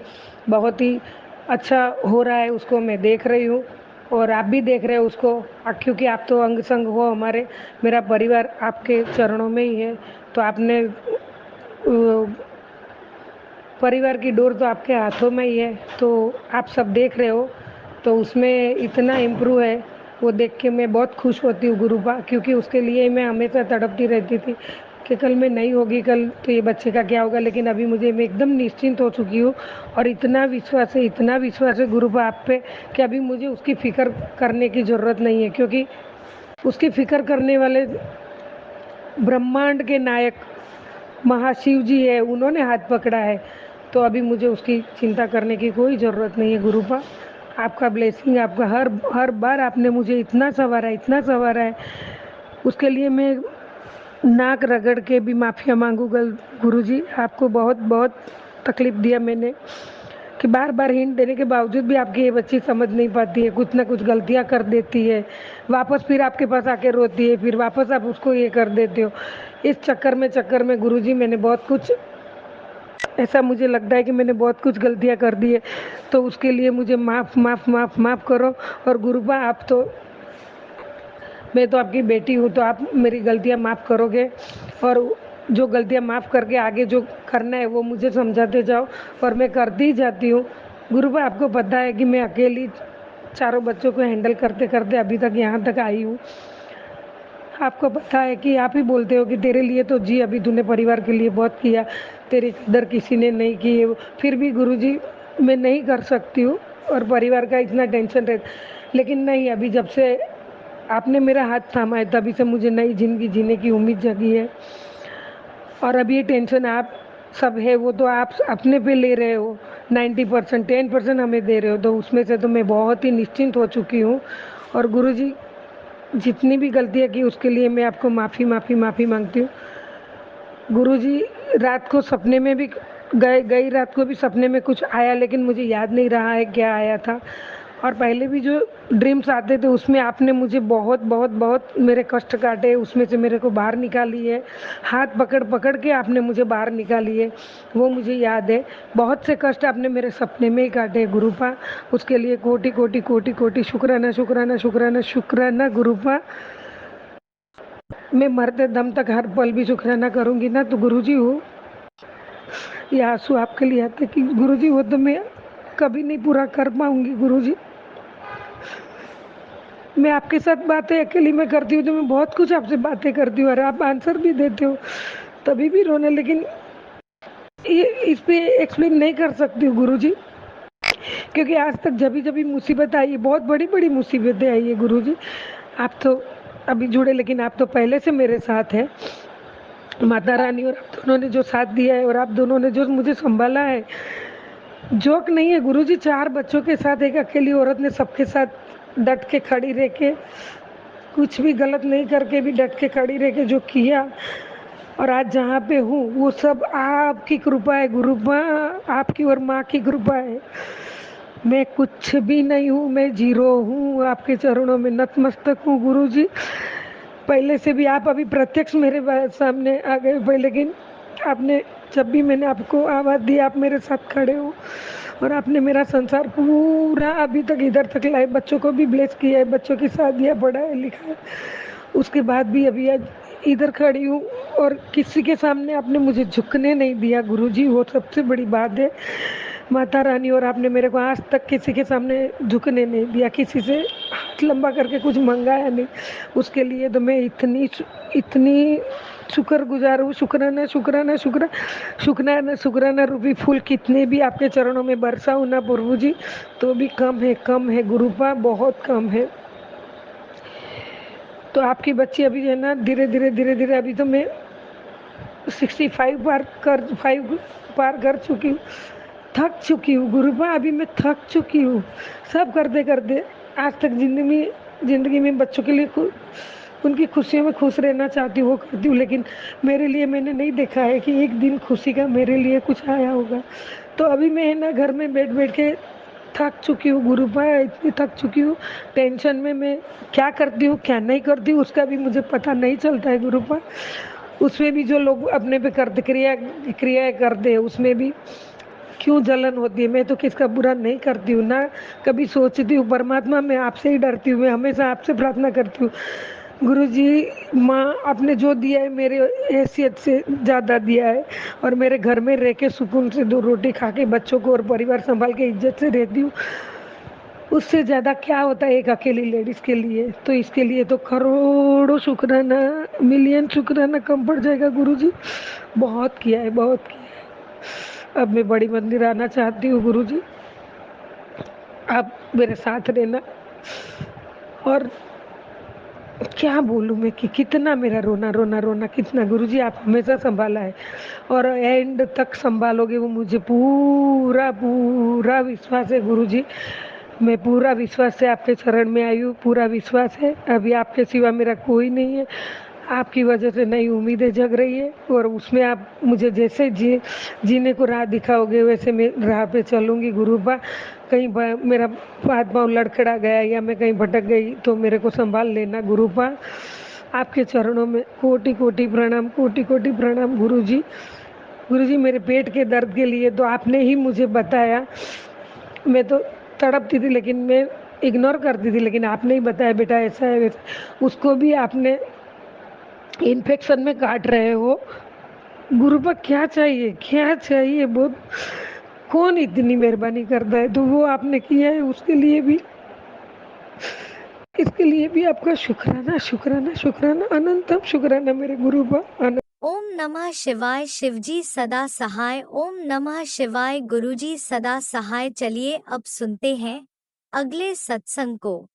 बहुत ही अच्छा हो रहा है, उसको मैं देख रही हूँ। और आप भी देख रहे हो उसको, क्योंकि आप तो अंग संग हो हमारे। मेरा परिवार आपके चरणों में ही है, तो आपने परिवार की डोर तो आपके हाथों में ही है, तो आप सब देख रहे हो। तो उसमें इतना इम्प्रूव है, वो देख के मैं बहुत खुश होती हूँ गुरुपा। क्योंकि उसके लिए मैं हमेशा तड़पती रहती थी कि कल मैं नहीं होगी, कल तो ये बच्चे का क्या होगा। लेकिन अभी मैं एकदम निश्चिंत हो चुकी हूँ। और इतना विश्वास है गुरुपा आप पे कि अभी मुझे उसकी फ़िक्र करने की ज़रूरत नहीं है। क्योंकि उसकी फ़िक्र करने वाले ब्रह्मांड के नायक महाशिव जी है, उन्होंने हाथ पकड़ा है। तो अभी मुझे उसकी चिंता करने की कोई ज़रूरत नहीं है गुरुपा। आपका ब्लेसिंग, आपका हर बार आपने मुझे इतना संवारा है, उसके लिए मैं नाक रगड़ के भी माफ़िया मांगूंगा गुरुजी। आपको बहुत बहुत तकलीफ़ दिया मैंने कि बार बार हिंट देने के बावजूद भी आपकी ये बच्ची समझ नहीं पाती है, कुछ ना कुछ गलतियां कर देती है, वापस फिर आपके पास आके रोती है, फिर वापस आप उसको ये कर देते हो। इस चक्कर में गुरुजी मैंने बहुत कुछ, ऐसा मुझे लगता है कि मैंने बहुत कुछ गलतियां कर दी है। तो उसके लिए मुझे माफ़ करो। और गुरुबा आप तो, मैं तो आपकी बेटी हूँ, तो आप मेरी गलतियाँ माफ़ करोगे। और जो गलतियाँ माफ़ करके आगे जो करना है वो मुझे समझाते जाओ, और मैं करती ही जाती हूँ। गुरुबा आपको पता है कि मैं अकेली चारों बच्चों को हैंडल करते करते अभी तक यहाँ तक आई हूँ। आपको पता है कि आप ही बोलते हो कि तेरे लिए तो जी अभी तूने परिवार के लिए बहुत किया, तेरी कदर किसी ने नहीं की है। फिर भी गुरुजी मैं नहीं कर सकती हूँ, और परिवार का इतना टेंशन रहता। लेकिन नहीं, अभी जब से आपने मेरा हाथ थामा है तभी से मुझे नई ज़िंदगी जीने की उम्मीद जगी है। और अब ये टेंशन आप सब है वो तो आप अपने पे ले रहे हो, 90%, 10% हमें दे रहे हो, तो उसमें से तो मैं बहुत ही निश्चिंत हो चुकी हूँ। और गुरुजी जितनी भी गलतियाँ की उसके लिए मैं आपको माफ़ी मांगती हूँ। गुरुजी रात को सपने में भी गई रात को भी सपने में कुछ आया, लेकिन मुझे याद नहीं रहा है क्या आया था। और पहले भी जो ड्रीम्स आते थे उसमें आपने मुझे बहुत बहुत बहुत मेरे कष्ट काटे, उसमें से मेरे को बाहर निकाली है। हाथ पकड़ पकड़ के आपने मुझे बाहर निकाली है, वो मुझे याद है। बहुत से कष्ट आपने मेरे सपने में ही काटे गुरुपा, उसके लिए कोटि कोटि कोटि कोटि शुक्राना शुक्राना शुक्राना शुक्राना गुरुपा। मैं मरते दम तक हर पल भी शुक्राना करूँगी ना। तो गुरुजी हो, ये आंसू आपके लिए आते कि गुरुजी वो तो मैं कभी नहीं पूरा कर पाऊँगी गुरुजी। मैं आपके साथ बातें अकेली में करती हूँ तो मैं बहुत कुछ आपसे बातें करती हूँ और आप आंसर भी देते हो, तभी भी रोना, लेकिन ये इस पे एक्सप्लेन नहीं कर सकती हूँ गुरुजी, क्योंकि आज तक जब जब मुसीबत आई है, बहुत बड़ी बड़ी मुसीबतें आई है गुरुजी। आप तो अभी जुड़े, लेकिन आप तो पहले से मेरे साथ हैं। माता रानी और आप दोनों ने जो साथ दिया है और आप दोनों ने जो मुझे संभाला है, जोक नहीं है गुरुजी। 4 बच्चों के साथ एक अकेली औरत ने सबके साथ डट के खड़ी रह के, कुछ भी गलत नहीं करके भी डट के खड़ी रह के जो किया, और आज जहाँ पे हूँ वो सब आपकी कृपा है गुरुबा, आपकी और माँ की कृपा है। मैं कुछ भी नहीं हूँ, मैं जीरो हूँ, आपके चरणों में नतमस्तक हूँ गुरुजी। पहले से भी आप अभी प्रत्यक्ष मेरे सामने आ गए पहले, लेकिन आपने जब भी मैंने आपको आवाज़ दी आप मेरे साथ खड़े हो, और आपने मेरा संसार पूरा अभी तक इधर तक लाए, बच्चों को भी ब्लेस किया है, बच्चों की शादियाँ पढ़ाया लिखा है, उसके बाद भी अभी आज इधर खड़ी हूँ और किसी के सामने आपने मुझे झुकने नहीं दिया गुरुजी, वो सबसे बड़ी बात है माता रानी। और आपने मेरे को आज तक किसी के सामने झुकने नहीं दिया, किसी से हाथ लंबा करके कुछ मंगाया नहीं, उसके लिए तो मैं इतनी इतनी शुक्रगुजार हूँ। शुक्राना शुक्राना शुक्राना शुक्राना रूपी फूल कितने भी आपके चरणों में बरसाऊँ ना प्रभु जी, तो भी कम है गुरुपा, बहुत कम है। तो आपकी बच्ची अभी है ना, धीरे धीरे अभी तो मैं 65 पार कर चुकी हूँ, थक चुकी हूँ गुरुबा, अभी मैं थक चुकी हूँ। सब करते करते आज तक जिंदगी में बच्चों के लिए उनकी खुशियों में खुश रहना चाहती हूँ, वो करती हूँ, लेकिन मेरे लिए मैंने नहीं देखा है कि एक दिन खुशी का मेरे लिए कुछ आया होगा। तो अभी मैं है ना घर में बैठ के थक चुकी हूँ गुरुबा, इतनी थक चुकी हूँ। टेंशन में मैं क्या करती हूँ क्या नहीं करती हूँ उसका भी मुझे पता नहीं चलता है गुरुबा। उसमें भी जो लोग अपने पे करते क्रियाएं करते हैं, उसमें भी क्यों जलन होती है। मैं तो किसका बुरा नहीं करती हूँ ना, कभी सोचती हूँ। परमात्मा मैं आपसे ही डरती हूँ, मैं हमेशा आपसे प्रार्थना करती हूँ गुरु जी। माँ आपने जो दिया है मेरे हैसियत से ज़्यादा दिया है, और मेरे घर में रह के सुकून से 2 रोटी खा के बच्चों को और परिवार संभाल के इज्जत से रहती हूँ, उससे ज़्यादा क्या होता है एक अकेली लेडीज़ के लिए। तो इसके लिए तो करोड़ों शुक्राना, मिलियन शुक्राना कम पड़ जाएगा गुरुजी। बहुत किया है, बहुत किया है। अब मैं बड़ी मंदिर आना चाहती हूँ गुरुजी, आप मेरे साथ रहना। और क्या बोलूँ मैं कि कितना मेरा रोना कितना गुरुजी, आप हमेशा संभाला है और एंड तक संभालोगे, वो मुझे पूरा विश्वास है गुरुजी। मैं पूरा विश्वास से आपके चरण में आई हूँ, पूरा विश्वास है। अभी आपके सिवा मेरा कोई नहीं है, आपकी वजह से नई उम्मीदें जग रही है, और उसमें आप मुझे जैसे जीने को राह दिखाओगे वैसे मैं राह पे चलूँगी गुरुबा। कहीं मेरा हाथ पाँव लड़खड़ा गया या मैं कहीं भटक गई तो मेरे को संभाल लेना गुरुबा। आपके चरणों में कोटि कोटि प्रणाम गुरुजी। गुरुजी मेरे पेट के दर्द के लिए तो आपने ही मुझे बताया, मैं तो तड़पती थी लेकिन मैं इग्नोर करती थी, लेकिन आपने ही बताया बेटा ऐसा है वैसा, उसको भी आपने इन्फेक्शन में काट रहे हो गुरुबा। क्या चाहिए बहुत, कौन इतनी मेहरबानी करता है, तो वो आपने किया है, उसके लिए भी इसके लिए भी आपका शुक्राना अनंतम शुक्राना मेरे गुरुबा। ओम नमः शिवाय। शिवजी सदा सहाय। ओम नमः शिवाय। गुरुजी सदा सहाय। चलिए अब सुनते हैं अगले सत्संग को।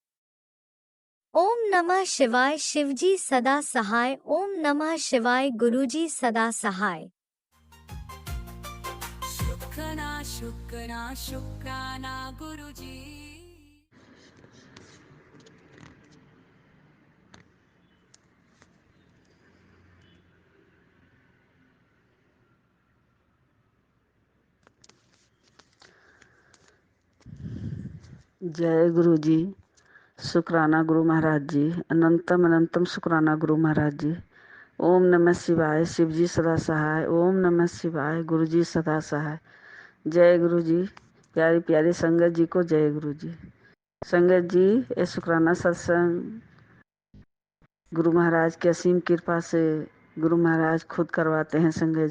ओम नमः शिवाय। शिवजी सदा सहाय। ओम नमः शिवाय। गुरुजी सदा सहाय। शुक्राना गुरुजी। जय गुरु जी। शुक्राना गुरु महाराज जी। अनंतम शुक्राना गुरु महाराज जी। ओम नमः शिवाय। शिव जी सदा सहाय। ओम नमः शिवाय। गुरु जी सदा सहाय। जय गुरु जी। प्यारी प्यारी संगत जी को जय गुरु जी। संगत जी, ये शुक्राना सत्संग गुरु महाराज की असीम कृपा से गुरु महाराज खुद करवाते हैं। संगत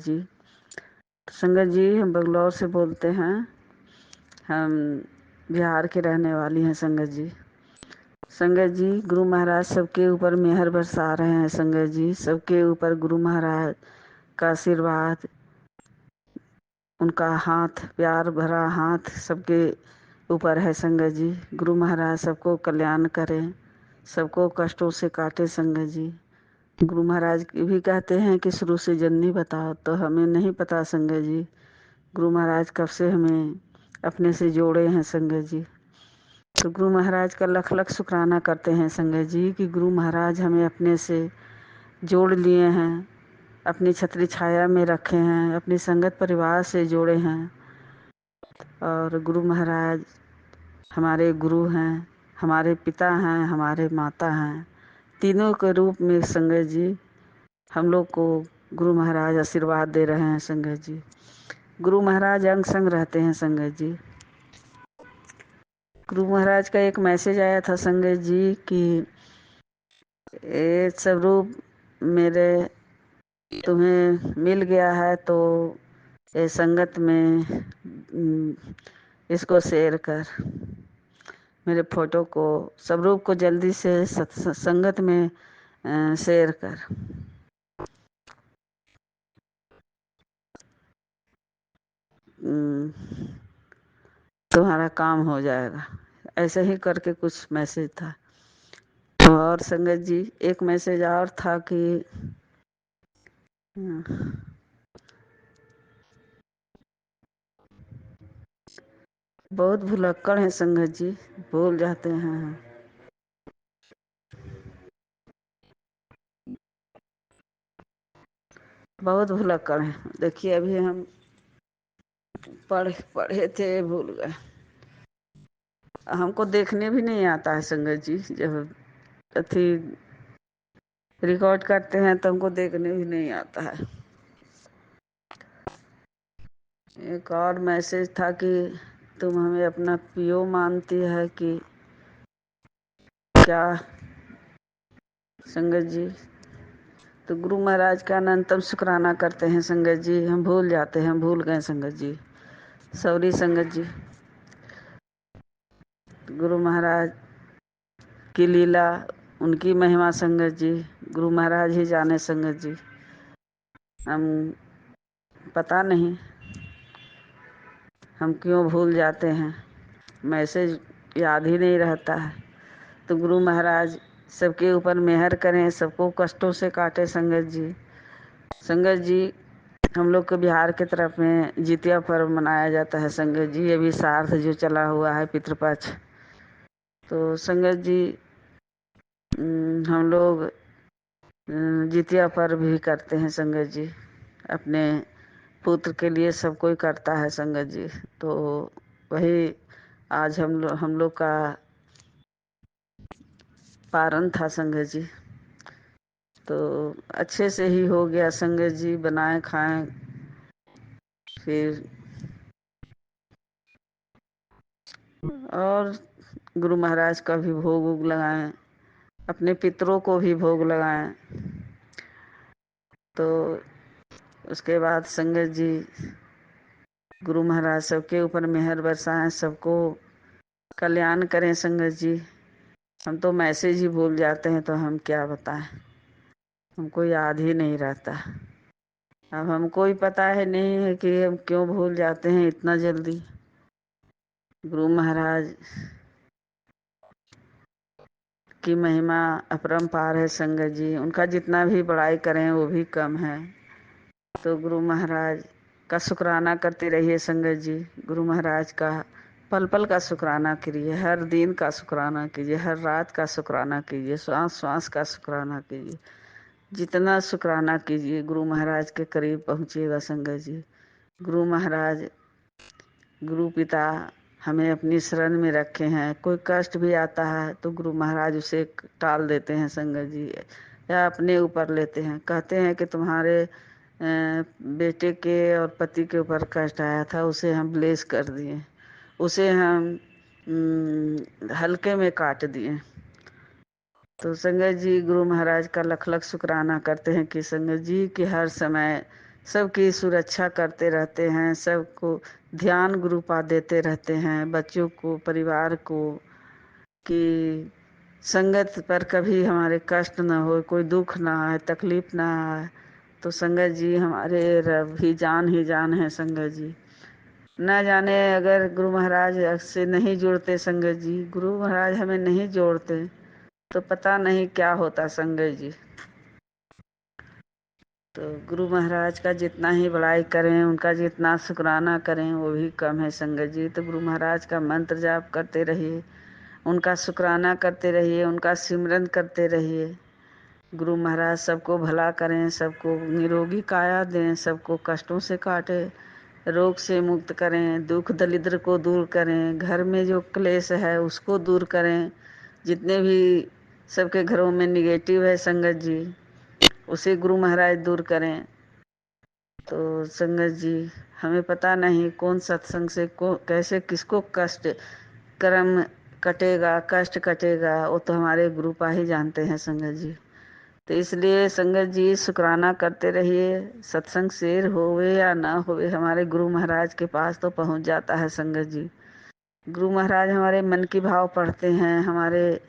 जी हम बंगलौर से बोलते हैं, हम बिहार के रहने वाली हैं संगत जी। संगत जी, गुरु महाराज सबके ऊपर मेहर बरसा रहे हैं। संगत जी, सबके ऊपर गुरु महाराज का आशीर्वाद, उनका हाथ, प्यार भरा हाथ सबके ऊपर है। संगत जी, गुरु महाराज सबको कल्याण करें, सबको कष्टों से काटे। संगत जी, गुरु महाराज भी कहते हैं कि शुरू से जननी बताओ, तो हमें नहीं पता। संगत जी, गुरु महाराज कब से हमें अपने से जोड़े हैं। संगत जी, तो गुरु महाराज का लख लख शुक्राना करते हैं। संगत जी, कि गुरु महाराज हमें अपने से जोड़ लिए हैं, अपनी छत्री छाया में रखे हैं, अपनी संगत परिवार से जोड़े हैं। और गुरु महाराज हमारे गुरु हैं, हमारे पिता हैं, हमारे माता हैं, तीनों के रूप में। संगत जी, हम लोग को गुरु महाराज आशीर्वाद दे रहे हैं। संगत जी, गुरु महाराज अंग संग रहते हैं। संगत जी, गुरु महाराज का एक मैसेज आया था संगत जी कि ये स्वरूप मेरे तुम्हें मिल गया है, तो ये संगत में इसको शेयर कर, मेरे फोटो को, स्वरूप को जल्दी से संगत में शेयर कर। तुम्हारा काम हो जाएगा, ऐसे ही करके कुछ मैसेज था। और संगत जी, एक मैसेज और था कि बहुत भुलक्कड़ है संगत जी, भूल जाते हैं। बहुत भुलक्कड़ है। देखिए, अभी हम पढ़े थे, भूल गए। हमको देखने भी नहीं आता है संगत जी, जब अथी रिकॉर्ड करते हैं तो हमको देखने भी नहीं आता है। एक और मैसेज था कि तुम हमें अपना पियो मानती है कि क्या। संगत जी, तो गुरु महाराज का अनंतम शुक्राना करते हैं। संगत जी, हम भूल जाते हैं, भूल गए संगत जी, सॉरी संगत जी। गुरु महाराज की लीला, उनकी महिमा संगत जी, गुरु महाराज ही जाने। संगत जी, हम पता नहीं हम क्यों भूल जाते हैं, मैसेज याद ही नहीं रहता है। तो गुरु महाराज सबके ऊपर मेहर करें, सबको कष्टों से काटे। संगत जी, संगत जी, हम लोग के बिहार के तरफ में जितिया पर्व मनाया जाता है। संगत जी, अभी सार्थ जो चला हुआ है, पितृपक्ष, तो संगत जी हम लोग जितिया पर्व भी करते हैं। संगत जी, अपने पुत्र के लिए सब कोई करता है। संगत जी, तो वही आज हम लोग का पारण था। संगत जी, तो अच्छे से ही हो गया। संगत जी, बनाए खाएं, फिर और गुरु महाराज का भी भोग वोग लगाएं, अपने पितरों को भी भोग लगाएं। तो उसके बाद संगत जी, गुरु महाराज सबके ऊपर मेहर बरसाएं, सबको कल्याण करें। संगत जी, हम तो मैसेज ही भूल जाते हैं, तो हम क्या बताएं, हमको याद ही नहीं रहता। अब हमको ही पता है नहीं है कि हम क्यों भूल जाते हैं इतना जल्दी। गुरु महाराज की महिमा अपरंपार है। संगत जी, उनका जितना भी बड़ाई करें वो भी कम है। तो गुरु महाराज का शुक्राना करते रहिए। संगत जी, गुरु महाराज का पल पल का शुक्राना कीजिए, हर दिन का शुक्राना कीजिए, हर रात का शुक्राना कीजिए, श्वास श्वास का शुक्राना कीजिए। जितना शुक्राना कीजिए, गुरु महाराज के करीब पहुँचिएगा। संगत जी, गुरु महाराज, गुरु पिता हमें अपनी शरण में रखे हैं। कोई कष्ट भी आता है तो गुरु महाराज उसे टाल देते हैं। संगत जी, या अपने ऊपर लेते हैं, कहते हैं कि तुम्हारे बेटे के और पति के ऊपर कष्ट आया था, उसे हम ब्लेस कर दिए, उसे हम हल्के में काट दिए। तो संगत जी, गुरु महाराज का लख लख शुक्राना करते हैं कि संगत जी कि हर समय सबकी सुरक्षा करते रहते हैं, सबको ध्यान गुरुपा देते रहते हैं, बच्चों को, परिवार को, कि संगत पर कभी हमारे कष्ट ना हो, कोई दुख ना आए, तकलीफ ना आए। तो संगत जी हमारे रब ही जान है संगत जी। ना जाने अगर गुरु महाराज से नहीं जुड़ते संगत जी, गुरु महाराज हमें नहीं जोड़ते तो पता नहीं क्या होता संगत जी। तो गुरु महाराज का जितना ही बड़ाई करें, उनका जितना शुक्राना करें वो भी कम है संगत जी। तो गुरु महाराज का मंत्र जाप करते रहिए, उनका शुक्राना करते रहिए, उनका सिमरन करते रहिए। गुरु महाराज सबको भला करें, सबको निरोगी काया दें, सबको कष्टों से काटे, रोग से मुक्त करें, दुख दरिद्र को दूर करें, घर में जो क्लेश है उसको दूर करें। जितने भी सबके घरों में निगेटिव है संगत जी, उसे गुरु महाराज दूर करें। तो संगत जी हमें पता नहीं कौन सत्संग से कैसे किसको कष्ट कर्म कटेगा, कष्ट कटेगा, वो तो हमारे गुरु पा ही जानते हैं संगत जी। तो इसलिए संगत जी शुक्राना करते रहिए। सत्संग शेर होवे या ना होवे, हमारे गुरु महाराज के पास तो पहुंच जाता है संगत जी। गुरु महाराज हमारे मन की भाव पढ़ते हैं, हमारे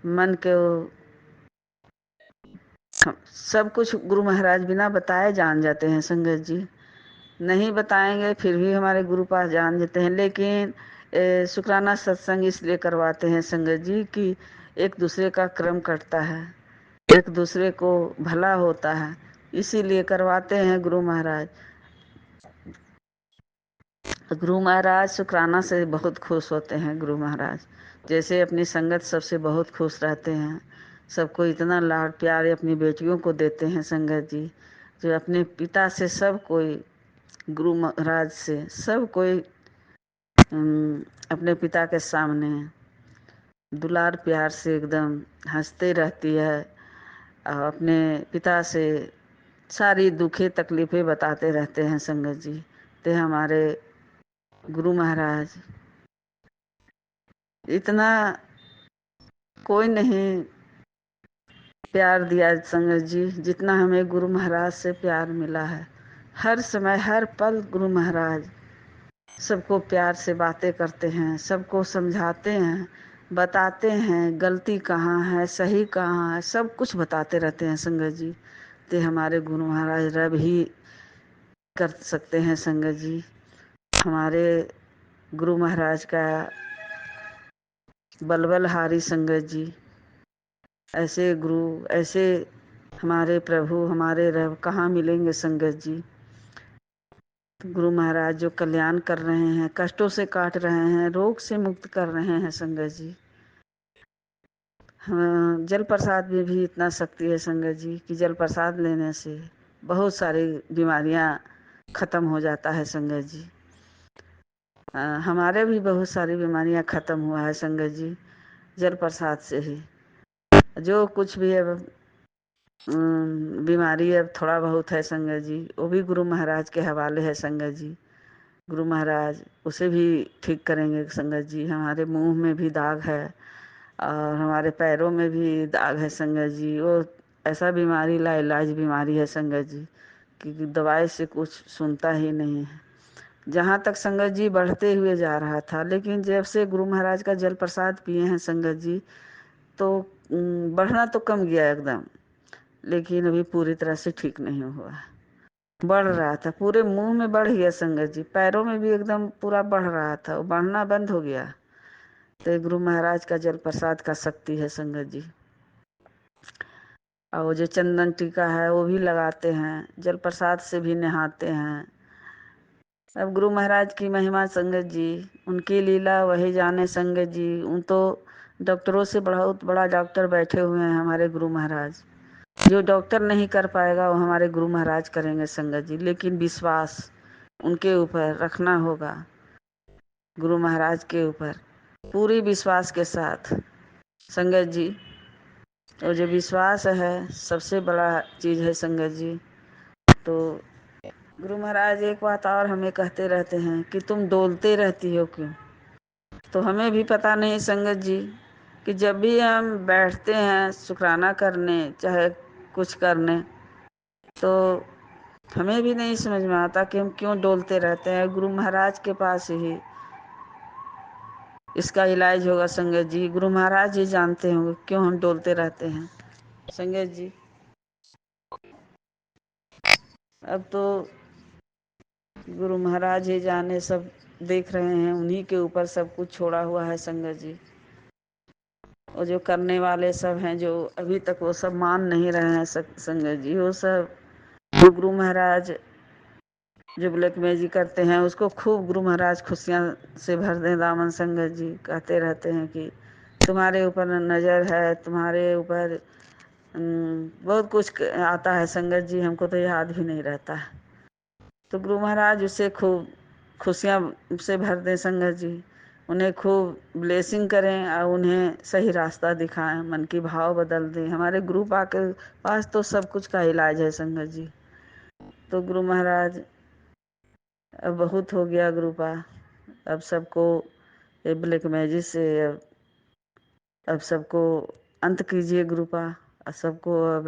मन के सब कुछ गुरु महाराज बिना बताए जान जाते हैं संगत जी। नहीं बताएंगे फिर भी हमारे गुरु पास जान जाते हैं। लेकिन शुक्राना सत्संग इसलिए करवाते हैं संगत जी कि एक दूसरे का क्रम कटता है, एक दूसरे को भला होता है, इसीलिए करवाते हैं गुरु महाराज। गुरु महाराज शुक्राना से बहुत खुश होते हैं। गुरु महाराज जैसे अपनी संगत सबसे बहुत खुश रहते हैं, सबको इतना लाड प्यार अपनी बेटियों को देते हैं संगत जी। जो अपने पिता से सब कोई, गुरु महाराज से सब कोई अपने पिता के सामने दुलार प्यार से एकदम हंसते रहती है और अपने पिता से सारी दुखे तकलीफें बताते रहते हैं संगत जी। ते हमारे गुरु महाराज इतना कोई नहीं प्यार दिया संगत जी जितना हमें गुरु महाराज से प्यार मिला है। हर समय हर पल गुरु महाराज सबको प्यार से बातें करते हैं, सबको समझाते हैं, बताते हैं गलती कहाँ है, सही कहाँ है, सब कुछ बताते रहते हैं संगत जी। ते हमारे गुरु महाराज रब ही कर सकते हैं संगत जी। हमारे गुरु महाराज का बलबलहारी संगत जी, ऐसे गुरु, ऐसे हमारे प्रभु, हमारे रब कहाँ मिलेंगे संगत जी। गुरु महाराज जो कल्याण कर रहे हैं, कष्टों से काट रहे हैं, रोग से मुक्त कर रहे हैं संगत जी। हाँ, जल प्रसाद में भी इतना शक्ति है संगत जी कि जल प्रसाद लेने से बहुत सारी बीमारियां खत्म हो जाता है संगत जी। हमारे भी बहुत सारी बीमारियां खत्म हुआ है संगत जी जल प्रसाद से ही। जो कुछ भी है बीमारी अब थोड़ा बहुत है संगत जी, वो भी गुरु महाराज के हवाले है संगत जी। गुरु महाराज उसे भी ठीक करेंगे संगत जी। हमारे मुंह में भी दाग है और हमारे पैरों में भी दाग है संगत जी। वो ऐसा बीमारी लाइलाज बीमारी है संगत जी कि दवाई से कुछ सुनता ही नहीं है। जहाँ तक संगत जी बढ़ते हुए जा रहा था, लेकिन जब से गुरु महाराज का जल प्रसाद पिए हैं संगत जी तो बढ़ना तो कम गया एकदम, लेकिन अभी पूरी तरह से ठीक नहीं हुआ। बढ़ रहा था, पूरे मुंह में बढ़ गया संगत जी, पैरों में भी एकदम पूरा बढ़ रहा था, वो बढ़ना बंद हो गया। तो गुरु महाराज का जल प्रसाद का शक्ति है संगत जी। और वो जो चंदन टीका है वो भी लगाते हैं, जल प्रसाद से भी नहाते हैं। अब गुरु महाराज की महिमा संगत जी, उनकी लीला वही जाने संगत जी। उन तो डॉक्टरों से बहुत बड़ा डॉक्टर बैठे हुए हैं हमारे गुरु महाराज। जो डॉक्टर नहीं कर पाएगा वो हमारे गुरु महाराज करेंगे संगत जी। लेकिन विश्वास उनके ऊपर रखना होगा, गुरु महाराज के ऊपर पूरी विश्वास के साथ संगत जी। और जो विश्वास है सबसे बड़ा चीज है संगत जी। तो गुरु महाराज एक बात और हमें कहते रहते हैं कि तुम डोलते रहती हो क्यों। तो हमें भी पता नहीं संगत जी कि जब भी हम बैठते हैं शुक्राना करने चाहे कुछ करने, तो हमें भी नहीं समझ में आता कि हम क्यों डोलते रहते हैं। गुरु महाराज के पास ही इसका इलाज होगा संगत जी। गुरु महाराज जी जानते होंगे क्यों हम डोलते रहते हैं संगत जी। अब तो गुरु महाराज ही जाने, सब देख रहे हैं, उन्हीं के ऊपर सब कुछ छोड़ा हुआ है संगत जी। और जो करने वाले सब हैं, जो अभी तक वो सब मान नहीं रहे हैं संगत जी, वो सब जो गुरु महाराज जो ब्लैक मैजिक करते हैं उसको खूब गुरु महाराज खुशियाँ से भर दें दामन। संगत जी कहते रहते हैं कि तुम्हारे ऊपर नज़र है, तुम्हारे ऊपर बहुत कुछ आता है संगत जी, हमको तो याद भी नहीं रहता है। तो गुरु महाराज उसे खूब खुशियाँ से भर दें संगत जी, उन्हें खूब ब्लेसिंग करें और उन्हें सही रास्ता दिखाएं, मन की भाव बदल दें। हमारे गुरु के पास तो सब कुछ का इलाज है संगत जी। तो गुरु महाराज अब बहुत हो गया गुरुपा, अब सबको ये ब्लैक मैजिक से अब सबको अंत कीजिए गुरुपा, अब सबको अब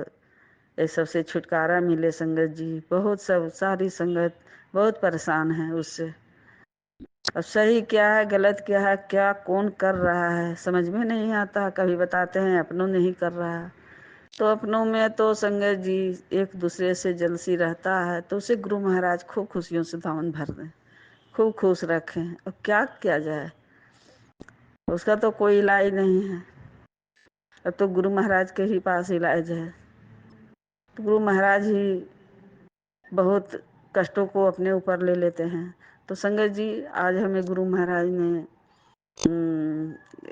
ये सबसे छुटकारा मिले संगत जी। बहुत सब सारी संगत बहुत परेशान है उससे। अब सही क्या है गलत क्या है, क्या कौन कर रहा है समझ में नहीं आता। कभी बताते हैं अपनों नहीं कर रहा है, तो अपनों में तो संगत जी एक दूसरे से जलसी रहता है, तो उसे गुरु महाराज खूब खुशियों से दामन भर दें, खूब खुश रखें। अब क्या किया जाए, उसका तो कोई इलाज नहीं है। अब तो गुरु महाराज के ही पास इलाज है। तो गुरु महाराज ही बहुत कष्टों को अपने ऊपर ले लेते हैं। तो संगत जी आज हमें गुरु महाराज ने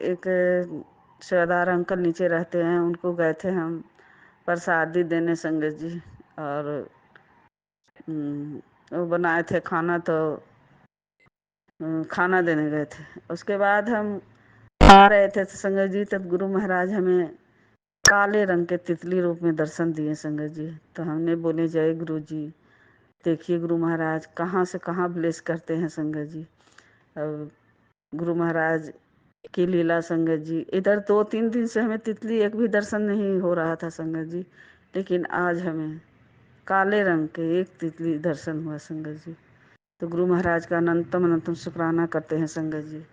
एक सेवादार अंकल नीचे रहते हैं, उनको गए थे हम प्रसादी देने संगत जी, और वो बनाए थे खाना, तो खाना देने गए थे। उसके बाद हम आ रहे थे तो संगत जी तब गुरु महाराज हमें काले रंग के तितली रूप में दर्शन दिए संगत जी। तो हमने बोले जय गुरु जी। देखिए गुरु महाराज कहाँ से कहाँ ब्लेस करते हैं संगत जी। अब गुरु महाराज की लीला संगत जी, इधर 2-3 दिन से हमें तितली एक भी दर्शन नहीं हो रहा था संगत जी, लेकिन आज हमें काले रंग के एक तितली दर्शन हुआ संगत जी। तो गुरु महाराज का अनंतम अनंतम शुक्राना करते हैं संगत जी।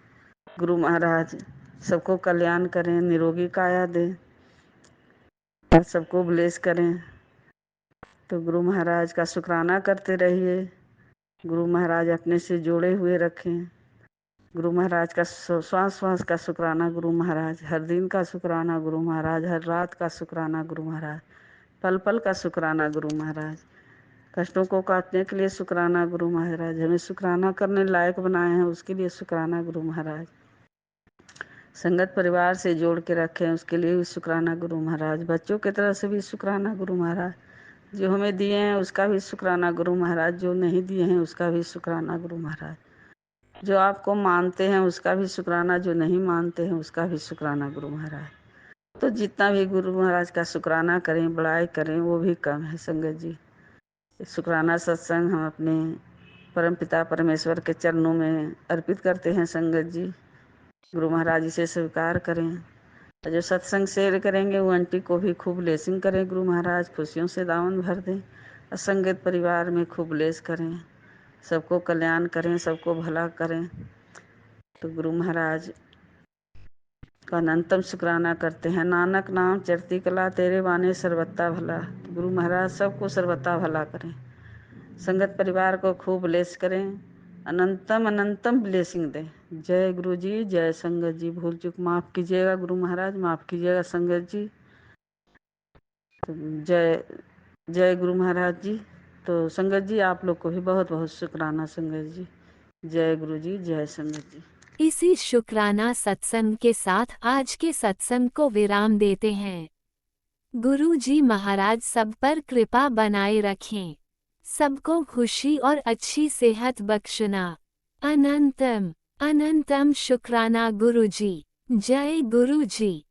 गुरु महाराज सबको कल्याण करें, निरोगी काया दें और सबको ब्लेस करें। तो गुरु महाराज का शुक्राना करते रहिए, गुरु महाराज अपने से जोड़े हुए रखें। गुरु महाराज का श्वास श्वास का शुक्राना गुरु महाराज, हर दिन का शुक्राना गुरु महाराज, हर रात का शुक्राना गुरु महाराज, पल पल का शुक्राना गुरु महाराज, कष्टों को काटने के लिए शुक्राना गुरु महाराज, हमें शुक्राना करने लायक बनाए हैं उसके लिए शुक्राना गुरु महाराज, संगत परिवार से जोड़ के रखें उसके लिए भी शुक्राना गुरु महाराज, बच्चों की तरफ से भी शुक्राना गुरु महाराज, जो हमें दिए हैं उसका भी शुक्राना गुरु महाराज, जो नहीं दिए हैं उसका भी शुक्राना गुरु महाराज, जो आपको मानते हैं उसका भी शुक्राना, जो नहीं मानते हैं उसका भी शुक्राना गुरु महाराज। तो जितना भी गुरु महाराज का शुक्राना करें, बड़ाई करें, वो भी कम है संगत जी। शुक्राना सत्संग हम अपने परमपिता परमेश्वर के चरणों में अर्पित करते हैं संगत जी। गुरु महाराज इसे स्वीकार करें, और जो सत्संग शेयर करेंगे वो आंटी को भी खूब ब्लेसिंग करें गुरु महाराज, खुशियों से दामन भर दें, और संगत परिवार में खूब ब्लेस करें, सबको कल्याण करें, सबको भला करें। तो गुरु महाराज का अनंतम शुक्राना करते हैं। नानक नाम चढ़ती कला तेरे बाने सर्वत्ता भला। तो गुरु महाराज सबको सर्वत्ता भला करें, संगत परिवार को खूब ब्लेस करें, अनंतम अनंतम ब्लेसिंग दें। जय गुरु जी, जय संगत जी। भूल चूक माफ़ कीजिएगा गुरु महाराज, माफ़ कीजिएगा संगत जी। तो जय जय गुरु महाराज जी। तो संगत जी आप लोग को भी बहुत बहुत शुक्राना संगत जी। जय गुरु जी, जय संगत जी। इसी शुक्राना सत्संग के साथ आज के सत्संग को विराम देते हैं। गुरु जी महाराज सब पर कृपा बनाए रखें, सबको खुशी और अच्छी सेहत बख्शना। अनंतम अनंतम शुक्राना गुरु जी। जय गुरु जी।